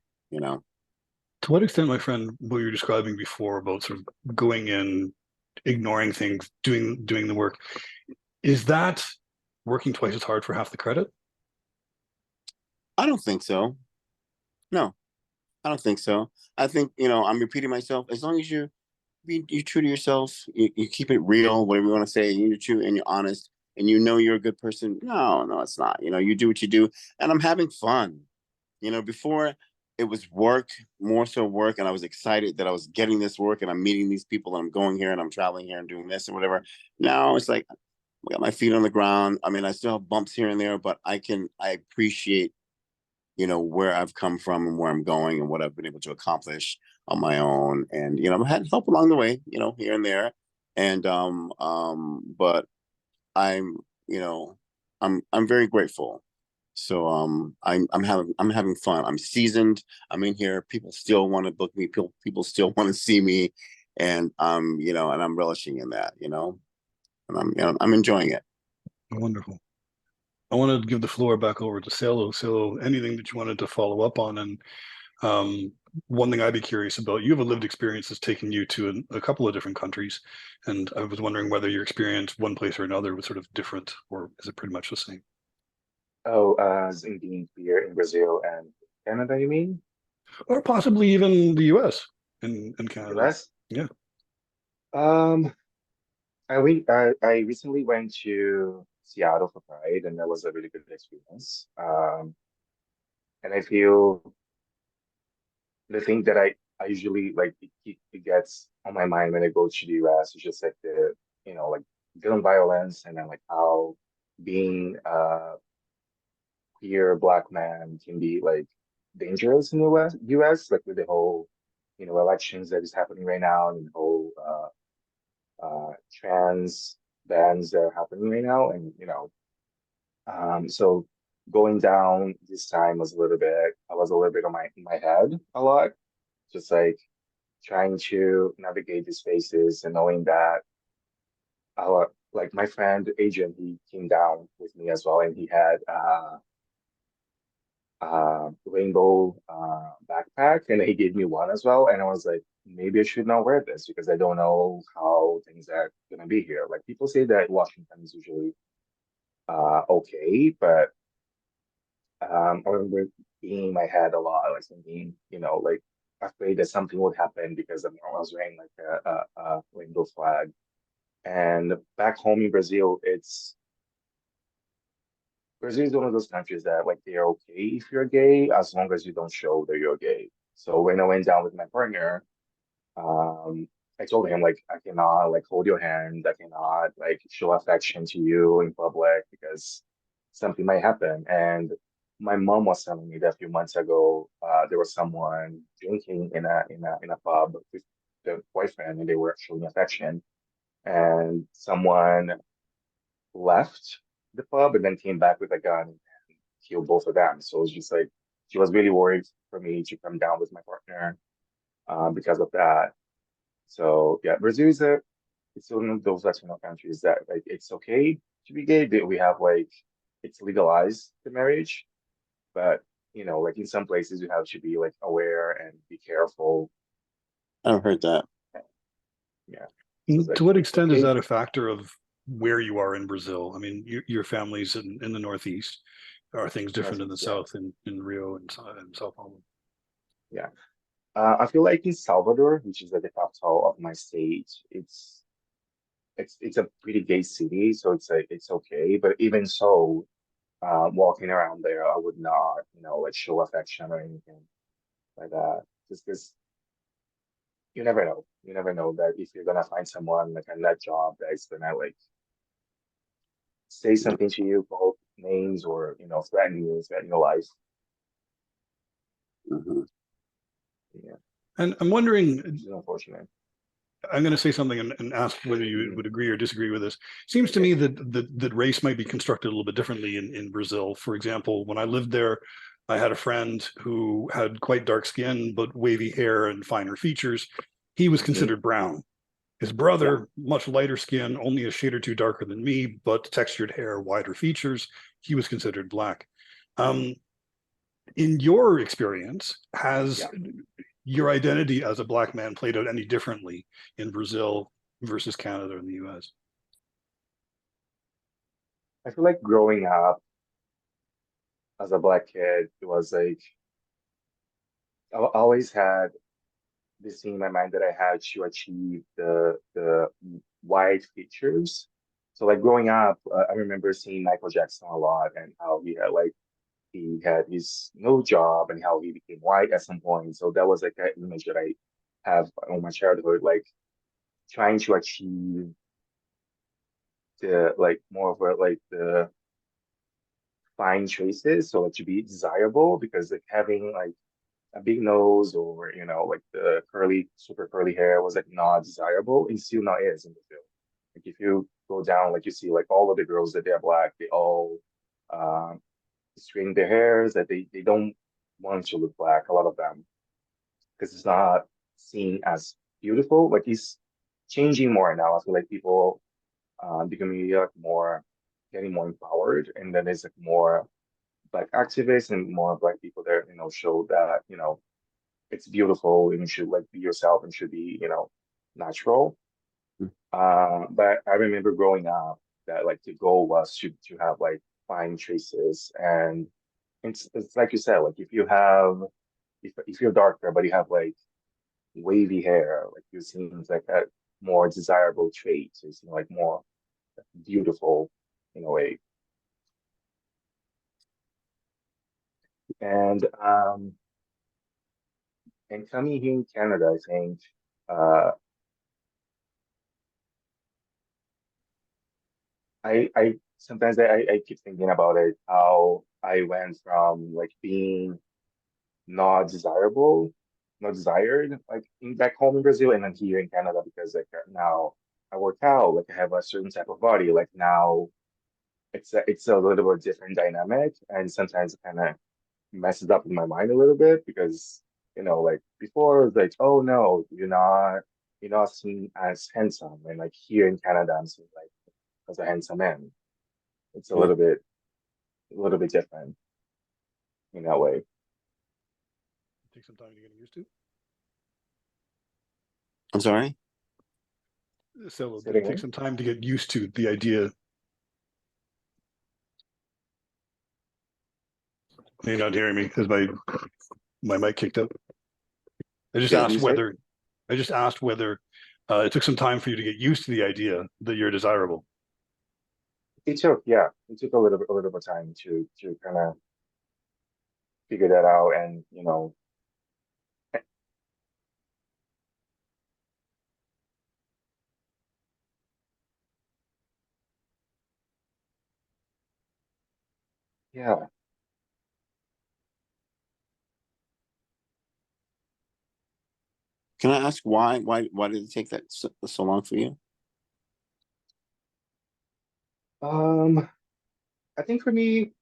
Speaker 1: To what extent, my friend, what you're describing before about sort of going in, ignoring things, doing the work, is that working twice as hard for half the credit?
Speaker 2: I don't think so. No, I don't think so. I think, you know, I'm repeating myself. As long as you true to yourself, you keep it real, whatever you want to say, and you're true and you're honest, and you know you're a good person. No, no, it's not. You know, you do what you do, and I'm having fun. You know, before it was work, more so work, and I was excited that I was getting this work and I'm meeting these people and I'm going here and I'm traveling here and doing this and whatever. Now it's like I got my feet on the ground. I mean, I still have bumps here and there, but I appreciate, you know, where I've come from and where I'm going and what I've been able to accomplish on my own. And, you know, I've had help along the way, you know, here and there. And but I'm, you know, I'm very grateful. So I'm having fun. I'm seasoned. I'm in here. People still want to book me. People still want to see me. And you know, and I'm relishing in that, you know, and I'm, you know, I'm enjoying it.
Speaker 1: Wonderful. I want to give the floor back over to Celo. Celo, anything that you wanted to follow up on? And um, one thing I'd be curious about, you have a lived experience that's taken you to a couple of different countries. And I was wondering whether your experience one place or another was sort of different, or is it pretty much the same?
Speaker 3: Oh, as in being here in Brazil and Canada, you mean?
Speaker 1: Or possibly even the US and Canada.
Speaker 3: US?
Speaker 1: Yeah.
Speaker 3: Um, I recently went to Seattle for Pride, and that was a really good experience. And I feel the thing that I usually like it gets on my mind when I go to the US is just like the like gun violence and then like how being a queer black man can be like dangerous in the US like with the whole elections that is happening right now and the whole trans bans that are happening right now and so going down this time was I was a little bit on my head a lot just like trying to navigate these spaces and knowing that our like my friend Adrian, he came down with me as well, and he had rainbow backpack, and he gave me one as well, and I was like, maybe I should not wear this because I don't know how things are gonna be here. Like people say that Washington is usually okay, but I remember being in my head a lot, like thinking, like afraid that something would happen because I was wearing like a rainbow flag. And back home in Brazil, Brazil is one of those countries that like they're okay if you're gay as long as you don't show that you're gay. So when I went down with my partner, um, I told him like I cannot like hold your hand, I cannot like show affection to you in public because something might happen. And my mom was telling me that a few months ago, there was someone drinking in a pub with the boyfriend, and they were showing affection, and someone left the pub and then came back with a gun and killed both of them. So it's just like she was really worried for me to come down with my partner because of that. So yeah, Brazil is it's one of those Latino countries that like it's okay to be gay. We have like it's legalized the marriage, but like in some places you have to be like aware and be careful.
Speaker 2: I've heard that.
Speaker 3: Yeah. So it's
Speaker 1: To
Speaker 3: like
Speaker 1: what
Speaker 3: it's
Speaker 1: extent is
Speaker 3: okay.
Speaker 1: that a factor of where you are in Brazil? I mean, your family's in the Northeast. Are things different in the
Speaker 3: Northeast, yeah.
Speaker 1: South, in Rio and Sao Paulo?
Speaker 3: Yeah. I feel like in Salvador, which is at the capital of my state, it's a pretty gay city, so it's okay. But even so, walking around there, I would not, like show affection or anything like that. Just because you never know. You never know that if you're gonna find someone like on that job that is gonna like say something to you, call names or threaten your life.
Speaker 2: Mm-hmm.
Speaker 3: Yeah,
Speaker 1: And I'm wondering,
Speaker 3: it's unfortunate.
Speaker 1: I'm going to say something and ask whether you
Speaker 3: Mhm.
Speaker 1: would agree or disagree with this. Seems to
Speaker 3: Okay.
Speaker 1: me that race might be constructed a little bit differently in Brazil. For example, when I lived there, I had a friend who had quite dark skin but wavy hair and finer features. He was
Speaker 3: Hmm.
Speaker 1: considered brown. His
Speaker 3: Yeah.
Speaker 1: brother, much lighter skin, only a shade or two darker than me, but textured hair, wider features. He was considered black. Um, in your experience, has
Speaker 3: Yeah.
Speaker 1: your identity as a black man played out any differently in Brazil versus Canada and the US?
Speaker 3: I feel like growing up, as a black kid, it was like always had this thing in my mind that I had to achieve the white features. So like growing up, I remember seeing Michael Jackson a lot and how he had his no job and how he became white at some point. So that was like an image that I have on my childhood, like trying to achieve the like more of a, like the fine traces, so like to be desirable because like having like a big nose or like the curly super curly hair was like not desirable and still not is in the film. Like if you go down, like you see like all of the girls that they're black, they all um string their hairs that they don't want to look black, a lot of them, because it's not seen as beautiful. Like it's changing more now. I feel like people becoming like more getting more empowered, and then there's like more black activists and more black people that show that it's beautiful and you should like be yourself and should be natural. But I remember growing up that like the goal was to have like fine traces, and it's like you said, like if you're darker but you have like wavy hair, like you seems like a more desirable trait. It's like more beautiful in a way. And coming here in Canada, I think uh I sometimes I keep thinking about it, how I went from like being not desirable, not desired, like in back home in Brazil and then here in Canada, because like now I work out, like I have a certain type of body. Like now it's a little bit different dynamic, and sometimes it kind of messes up in my mind a little bit because like before it was like, oh no, you're not seen as handsome, and like here in Canada I'm seen like as a handsome man. It's
Speaker 2: Yeah.
Speaker 3: a little bit different in that way.
Speaker 1: Take some time to get used to.
Speaker 2: I'm sorry.
Speaker 1: So
Speaker 3: Say
Speaker 1: did
Speaker 3: it
Speaker 1: it take
Speaker 3: again?
Speaker 1: some time to get used to the idea? You're not hearing me because my mic kicked out. I just
Speaker 2: Yeah,
Speaker 1: asked
Speaker 3: You say?
Speaker 1: whether I just asked whether it took some time for you to get used to the idea that you're desirable.
Speaker 3: Yeah, it took a little bit of time to kind of figure that out, and yeah.
Speaker 2: Can I ask why did it take that so long for you?
Speaker 3: Um, I think for me,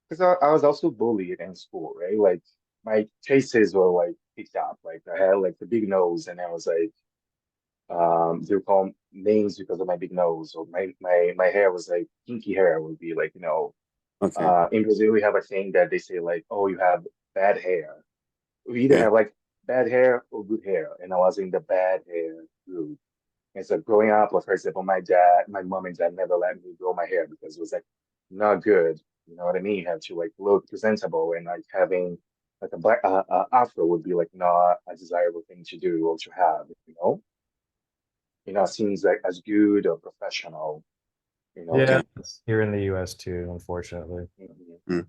Speaker 3: because I was also bullied in school, right? Like my traces were like picked up. Like I had like the big nose, and I was like, they would call names because of my big nose. Or my hair was like kinky hair would be like,
Speaker 2: Okay.
Speaker 3: in Brazil we have a thing that they say like, oh, you have bad hair. We either
Speaker 2: Yeah.
Speaker 3: have like bad hair or good hair, and I was in the bad hair group. And so growing up, like for example, my mom and dad never let me grow my hair because it was like not good. You know what I mean? You have to like look presentable, and like having like a black afro would be like not a desirable thing to do or to have. Seems like as good or professional.
Speaker 4: Yeah,
Speaker 2: Okay.
Speaker 4: it's here in the US too, unfortunately.
Speaker 3: Mhm.
Speaker 2: Mm.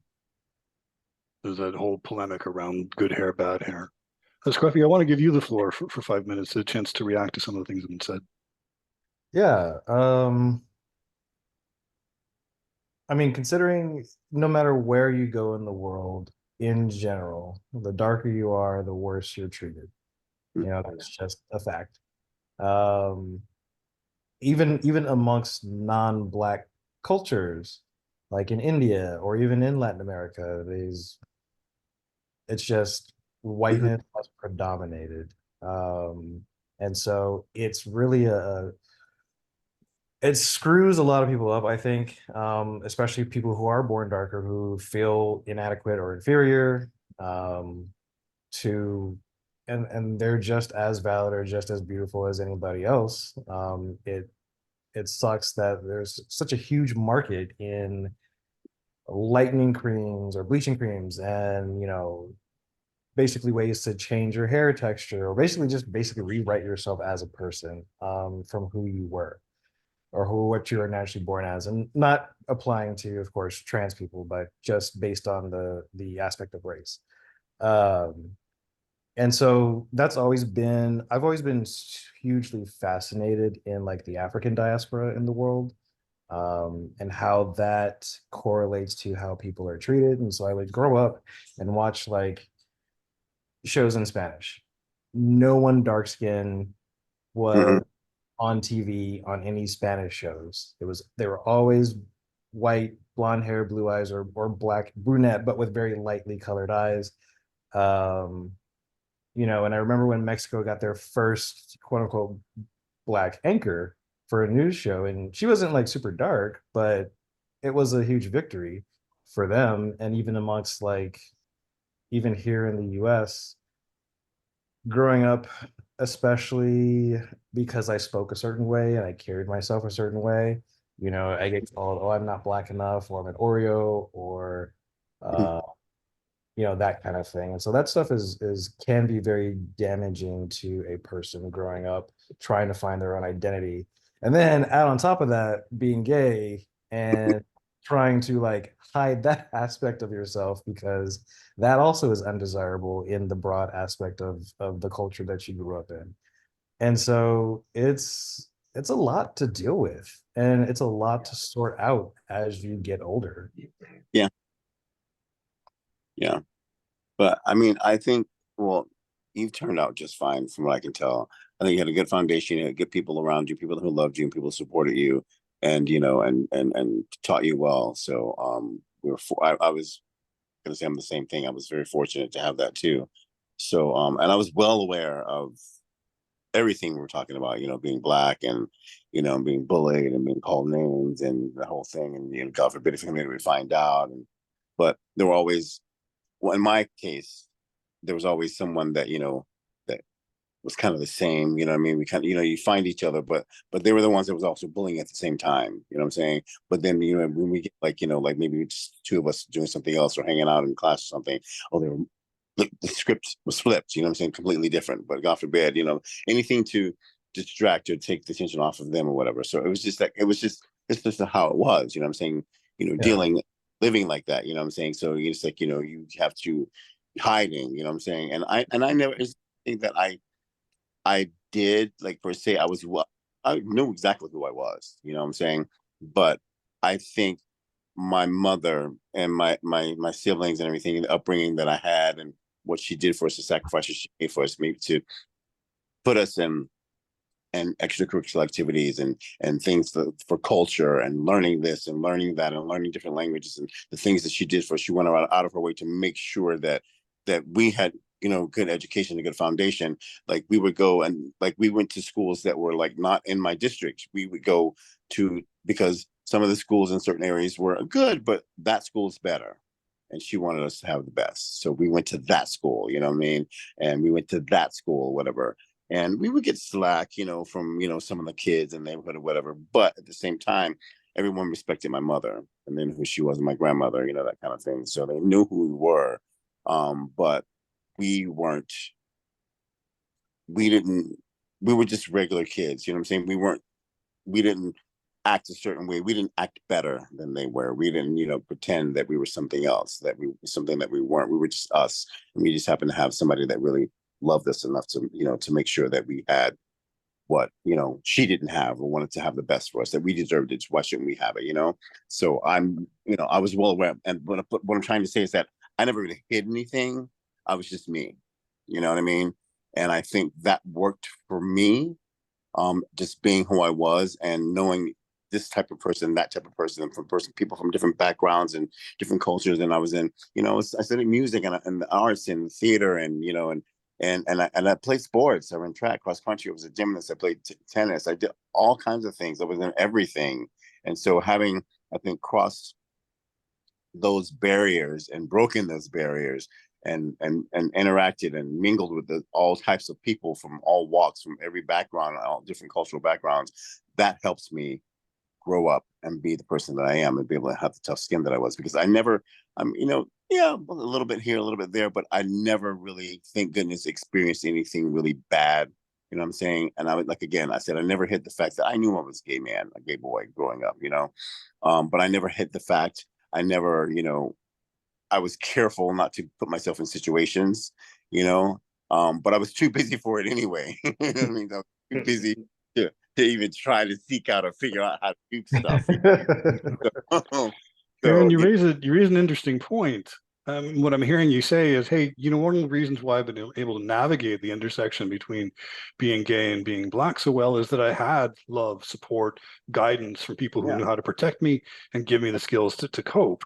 Speaker 1: There's that whole polemic around good hair, bad hair. Scruffy, I want to give you the floor for 5 minutes, a chance to react to some of the things that have been said.
Speaker 4: Yeah, I mean, considering no matter where you go in the world, in general, the darker you are, the worse you're treated.
Speaker 2: Mm.
Speaker 4: That's just a fact. Um, even amongst non-black cultures, like in India or even in Latin America, it's just
Speaker 2: Mhm.
Speaker 4: whiteness has predominated. And so it's really it screws a lot of people up, I think, especially people who are born darker who feel inadequate or inferior, um, to and they're just as valid or just as beautiful as anybody else. It sucks that there's such a huge market in lightening creams or bleaching creams, and basically ways to change your hair texture, or basically rewrite yourself as a person, from who you were, or what you are naturally born as, and not applying to, of course, trans people, but just based on the aspect of race. Um, and so I've always been hugely fascinated in like the African diaspora in the world, and how that correlates to how people are treated. And so I would grow up and watch like shows in Spanish. No one dark skinned
Speaker 2: Hmm.
Speaker 4: was on TV on any Spanish shows. They were always white, blonde hair, blue eyes, or black brunette, but with very lightly colored eyes. Um, and I remember when Mexico got their first quote unquote black anchor for a news show, and she wasn't like super dark, but it was a huge victory for them. And even amongst like, even here in the US, growing up, especially because I spoke a certain way and I carried myself a certain way, I get called, oh, I'm not black enough, or I'm an Oreo, or uh, that kind of thing. And so that stuff is can be very damaging to a person growing up, trying to find their own identity. And then add on top of that, being gay and trying to like hide that aspect of yourself, because that also is undesirable in the broad aspect of the culture that you grew up in. And so it's a lot to deal with, and it's a lot to sort out as you get older.
Speaker 2: Yeah, yeah. But I mean, I think, well, you've turned out just fine from what I can tell. I think you had a good foundation, you had good people around you, people who loved you and people who supported you, and and taught you well. So I was gonna say I'm the same thing. I was very fortunate to have that too. So and I was well aware of everything we were talking about, being black and being bullied and being called names and the whole thing, and God forbid if anybody would find out. And but there were always, well, in my case, there was always someone that that was kind of the same. I mean, we kind of, you find each other, but they were the ones that was also bullying at the same time. You know what I'm saying? But then when we get like like maybe just two of us doing something else or hanging out in class or something, oh, they were the script was flipped. You know what I'm saying? Completely different. But God forbid, anything to distract or take the attention off of them or whatever. So it was just like it's just how it was. You know what I'm saying?
Speaker 4: Yeah.
Speaker 2: Dealing living like that. You know what I'm saying? So it's like you have to hiding. You know what I'm saying? And I never think that I did like per se. I knew exactly who I was. You know what I'm saying? But I think my mother and my siblings and everything, the upbringing that I had and what she did for us, the sacrifices she made for us, maybe to put us in and extracurricular activities and things for culture and learning this and learning that and learning different languages and the things that she did for us. She went out of her way to make sure that we had good education, a good foundation. Like we would go and like we went to schools that were like not in my district. We would go to, because some of the schools in certain areas were good, but that school's better. And she wanted us to have the best. So we went to that school, you know what I mean? And we went to that school, whatever. And we would get slack, from, some of the kids in the neighborhood or whatever. But at the same time, everyone respected my mother and then who she was, my grandmother, that kind of thing. So they knew who we were. But we weren't, we didn't, we were just regular kids. You know what I'm saying? We didn't act a certain way. We didn't act better than they were. We didn't, pretend that we were something else, that we something that we weren't. We were just us. And we just happened to have somebody that really loved us enough to, to make sure that we had what, she didn't have or wanted to have the best for us, that we deserved it. Why shouldn't we have it? So I was well aware. And what I'm trying to say is that I never really hid anything. I was just me. You know what I mean? And I think that worked for me, just being who I was and knowing this type of person, that type of person, people from different backgrounds and different cultures. And I was in, I studied music and the arts and theater and, and I played sports. I ran track, cross country. I was a gymnast. I played tennis. I did all kinds of things. I was in everything. And so having, I think, crossed those barriers and broken those barriers and interacted and mingled with all types of people from all walks, from every background, all different cultural backgrounds, that helps me grow up and be the person that I am and be able to have the tough skin that I was, because I never, you know, yeah, a little bit here, a little bit there, but I never really, thank goodness, experienced anything really bad. You know what I'm saying? And I would, like, again, I said, I never hid the fact that I knew I was a gay man, a gay boy growing up, you know, but I never hid the fact. I never, you know, I was careful not to put myself in situations, you know, but I was too busy for it anyway. You know what I mean? I was too busy to even try to seek out or figure out how to do stuff. So,
Speaker 1: Aaron, you
Speaker 2: you
Speaker 1: raise an interesting point. What I'm hearing you say is, hey, you know, one of the reasons why I've been able to navigate the intersection between being gay and being black so well is that I had love, support, guidance from people who
Speaker 2: yeah,
Speaker 1: knew how to protect me and give me the skills to cope.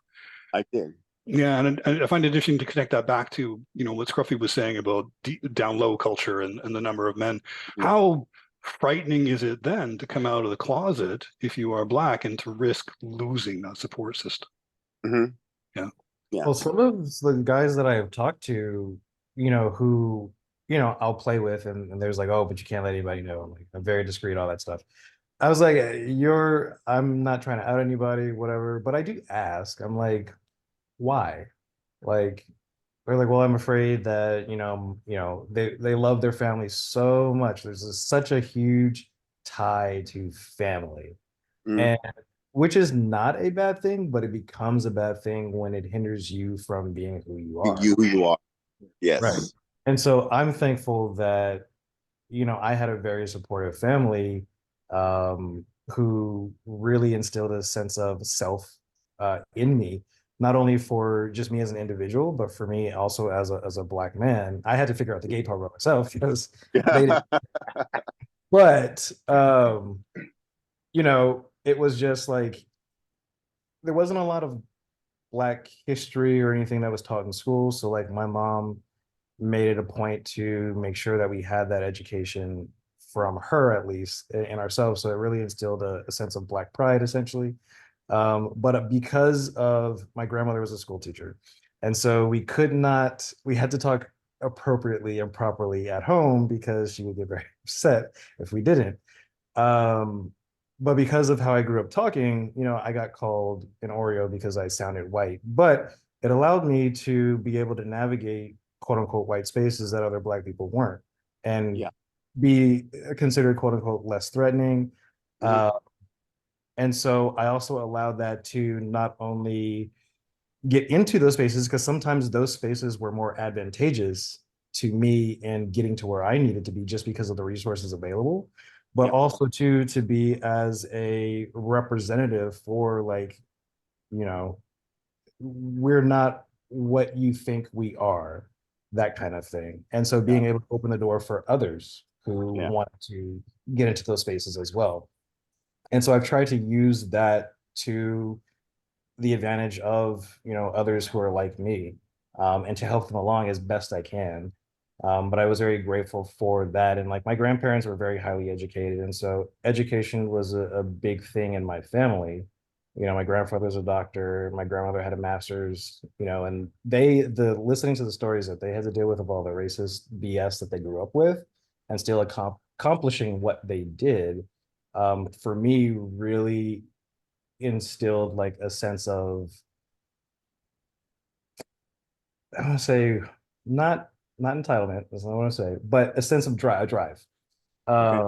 Speaker 2: I did.
Speaker 1: Yeah, and I find it interesting to connect that back to, you know, what Scruffy was saying about down low culture and the number of men.
Speaker 2: Yeah.
Speaker 1: How frightening is it then to come out of the closet if you are black and to risk losing that support system?
Speaker 2: Mm-hmm.
Speaker 1: Yeah.
Speaker 2: Yeah.
Speaker 4: Well, some of the guys that I have talked to, you know, who, you know, I'll play with, and there's like, oh, but you can't let anybody know. I'm like, I'm very discreet, all that stuff. I was like, I'm not trying to out anybody, whatever, but I do ask. I'm like, why? Like, they're like, well, I'm afraid that, they love their family so much. Such a huge tie to family.
Speaker 2: Mm.
Speaker 4: And which is not a bad thing, but it becomes a bad thing when it hinders you from being who you are.
Speaker 2: Who you are.
Speaker 4: Right.
Speaker 2: Yes.
Speaker 4: And so I'm thankful that, I had a very supportive family, who really instilled a sense of self in me, not only for just me as an individual, but for me also as a black man. I had to figure out the gay part by myself because they didn't. But it was just like there wasn't a lot of black history or anything that was taught in school. So like my mom made it a point to make sure that we had that education from her, at least in ourselves. So it really instilled a sense of black pride, essentially. But because of my grandmother was a school teacher, and so we had to talk appropriately and properly at home because she would get very upset if we didn't. Um, but because of how I grew up talking, I got called an Oreo because I sounded white. But it allowed me to be able to navigate quote unquote white spaces that other black people weren't, and
Speaker 2: Yeah.
Speaker 4: be considered quote unquote less threatening.
Speaker 2: Mhm.
Speaker 4: And so I also allowed that to not only get into those spaces, because sometimes those spaces were more advantageous to me in getting to where I needed to be just because of the resources available, but
Speaker 2: Yep.
Speaker 4: also to be as a representative for, like, we're not what you think we are, that kind of thing. And so being able to open the door for others who
Speaker 2: Yeah.
Speaker 4: want to get into those spaces as well. And so I've tried to use that to the advantage of, others who are like me, and to help them along as best I can. But I was very grateful for that. And like my grandparents were very highly educated. And so education was a big thing in my family. My grandfather's a doctor, my grandmother had a master's, and the listening to the stories that they had to deal with of all the racist BS that they grew up with and still accomplishing what they did, for me really instilled like a sense of, I want to say, not entitlement, that's not what I want to say, but a sense of drive,
Speaker 2: Okay.
Speaker 4: uh,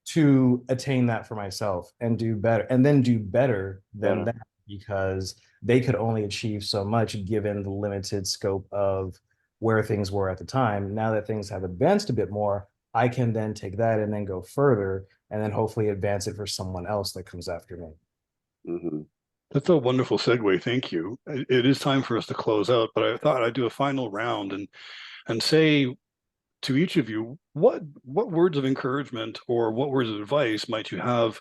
Speaker 4: to attain that for myself and do better, and then do better than
Speaker 2: Better.
Speaker 4: that, because they could only achieve so much given the limited scope of where things were at the time. Now that things have advanced a bit more, I can then take that and then go further and then hopefully advance it for someone else that comes after me.
Speaker 2: Mm-hmm.
Speaker 1: That's a wonderful segue. Thank you. It is time for us to close out, but I thought I'd do a final round and say to each of you, what words of encouragement or what words of advice might you have,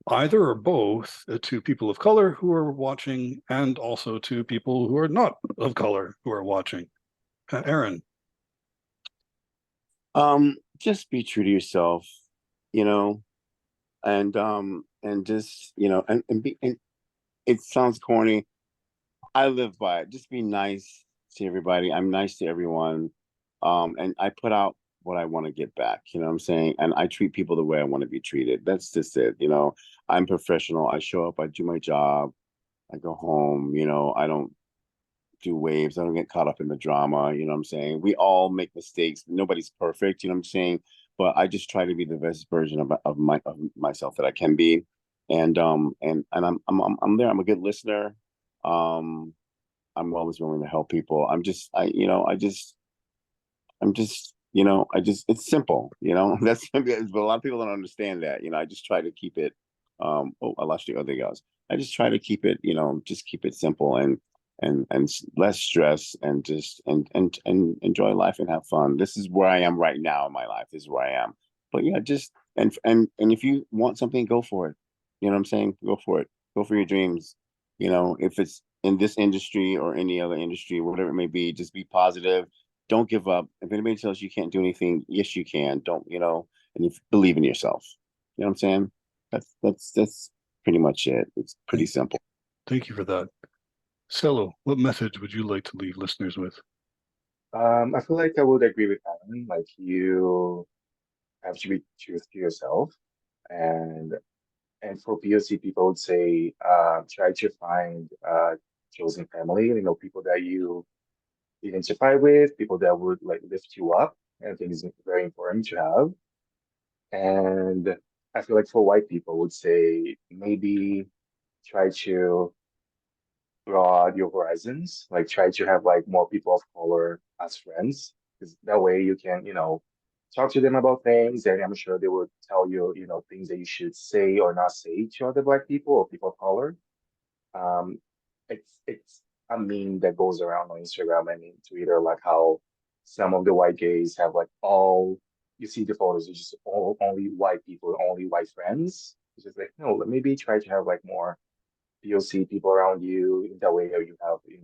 Speaker 1: either or both, to people of color who are watching and also to people who are not of color who are watching? Aaron.
Speaker 2: Just be true to yourself, you know, and just, and it sounds corny. I live by it. Just be nice to everybody. I'm nice to everyone. And I put out what I want to get back. You know what I'm saying? And I treat people the way I want to be treated. That's just it. I'm professional. I show up, I do my job, I go home, I don't do waves. I don't get caught up in the drama. You know what I'm saying? We all make mistakes. Nobody's perfect. You know what I'm saying? But I just try to be the best version of myself that I can be. And I'm there. I'm a good listener. I'm always willing to help people. It's simple. That's but a lot of people don't understand that. I just try to keep it. Oh, I lost you. Oh, there you go. I just try to keep it. Just keep it simple and less stress and just and enjoy life and have fun. This is where I am right now in my life. This is where I am. But yeah, just and if you want something, go for it. You know what I'm saying? Go for it. Go for your dreams. If it's in this industry or any other industry, whatever it may be, just be positive. Don't give up. If anybody tells you can't do anything, yes, you can. Don't, and if believe in yourself. You know what I'm saying? That's pretty much it. It's pretty simple.
Speaker 1: Thank you for that. Celo, what message would you like to leave listeners with?
Speaker 3: I feel like I would agree with Alan. Like you have to be true to yourself, and for POC people would say, try to find chosen family. People that you identify with, people that would like lift you up. And I think it's very important to have. And I feel like for white people would say maybe try to broad your horizons, like try to have like more people of color as friends, because that way you can, talk to them about things, and I'm sure they will tell you, things that you should say or not say to other black people or people of color. Um, it's a meme that goes around on Instagram and in Twitter, like how some of the white gays have like all you see the photos, it's just only white people, only white friends. It's just like no, maybe try to have like more POC people around you in that way you have, like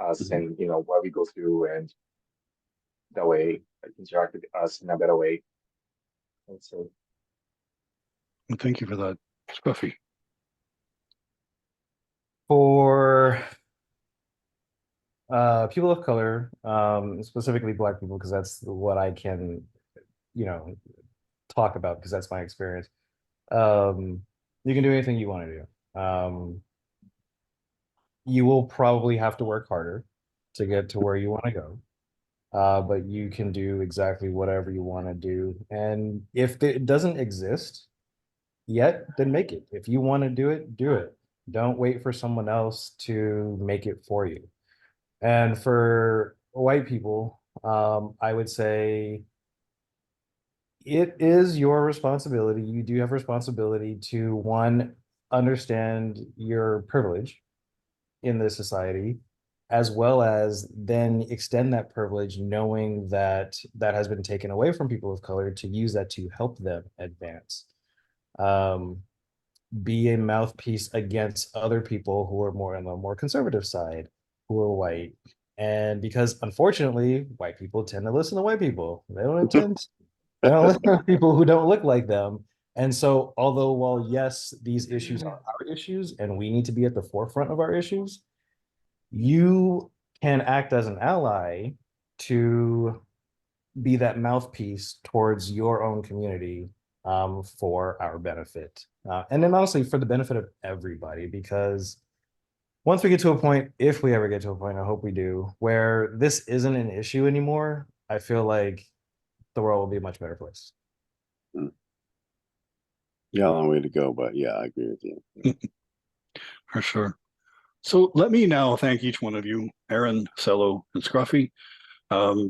Speaker 3: us
Speaker 2: Mhm.
Speaker 3: and what we go through and that way like interact with us in a better way. And so
Speaker 1: And thank you for that, Scruffy.
Speaker 4: For people of color, specifically Black people, because that's what I can, talk about because that's my experience. You can do anything you want to do. You will probably have to work harder to get to where you want to go. But you can do exactly whatever you want to do. And if it doesn't exist yet, then make it. If you want to do it, do it. Don't wait for someone else to make it for you. And for white people, I would say it is your responsibility. You do have responsibility to, one, understand your privilege in this society, as well as then extend that privilege, knowing that that has been taken away from people of color, to use that to help them advance. Be a mouthpiece against other people who are more on the more conservative side, who are white. And because unfortunately, white people tend to listen to white people. They don't intend, they don't listen to people who don't look like them. And so, although while yes, these issues are our issues and we need to be at the forefront of our issues, you can act as an ally to be that mouthpiece towards your own community, for our benefit. And then honestly, for the benefit of everybody, because once we get to a point, if we ever get to a point, I hope we do, where this isn't an issue anymore, I feel like the world will be a much better place.
Speaker 2: Yeah, a long way to go, but yeah, I agree with you.
Speaker 1: For sure. So let me now thank each one of you, Aaron, Celo, and Scruffy.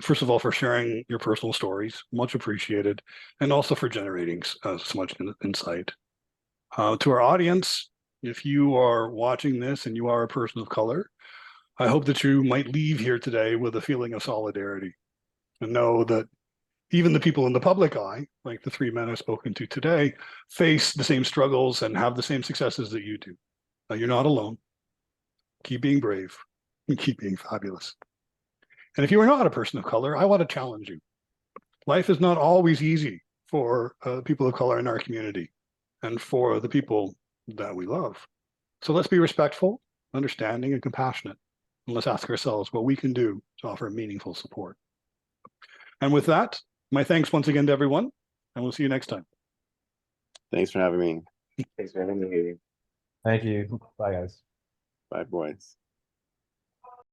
Speaker 1: First of all, for sharing your personal stories, much appreciated, and also for generating so much insight. To our audience, if you are watching this and you are a person of color, I hope that you might leave here today with a feeling of solidarity and know that even the people in the public eye, like the three men I've spoken to today, face the same struggles and have the same successes that you do. You're not alone. Keep being brave and keep being fabulous. And if you are not a person of color, I want to challenge you. Life is not always easy for people of color in our community and for the people that we love. So let's be respectful, understanding, and compassionate. And let's ask ourselves what we can do to offer meaningful support. And with that, my thanks once again to everyone, and we'll see you next time.
Speaker 2: Thanks for having me.
Speaker 3: Thanks for having me.
Speaker 4: Thank you. Bye, guys.
Speaker 2: Bye, boys.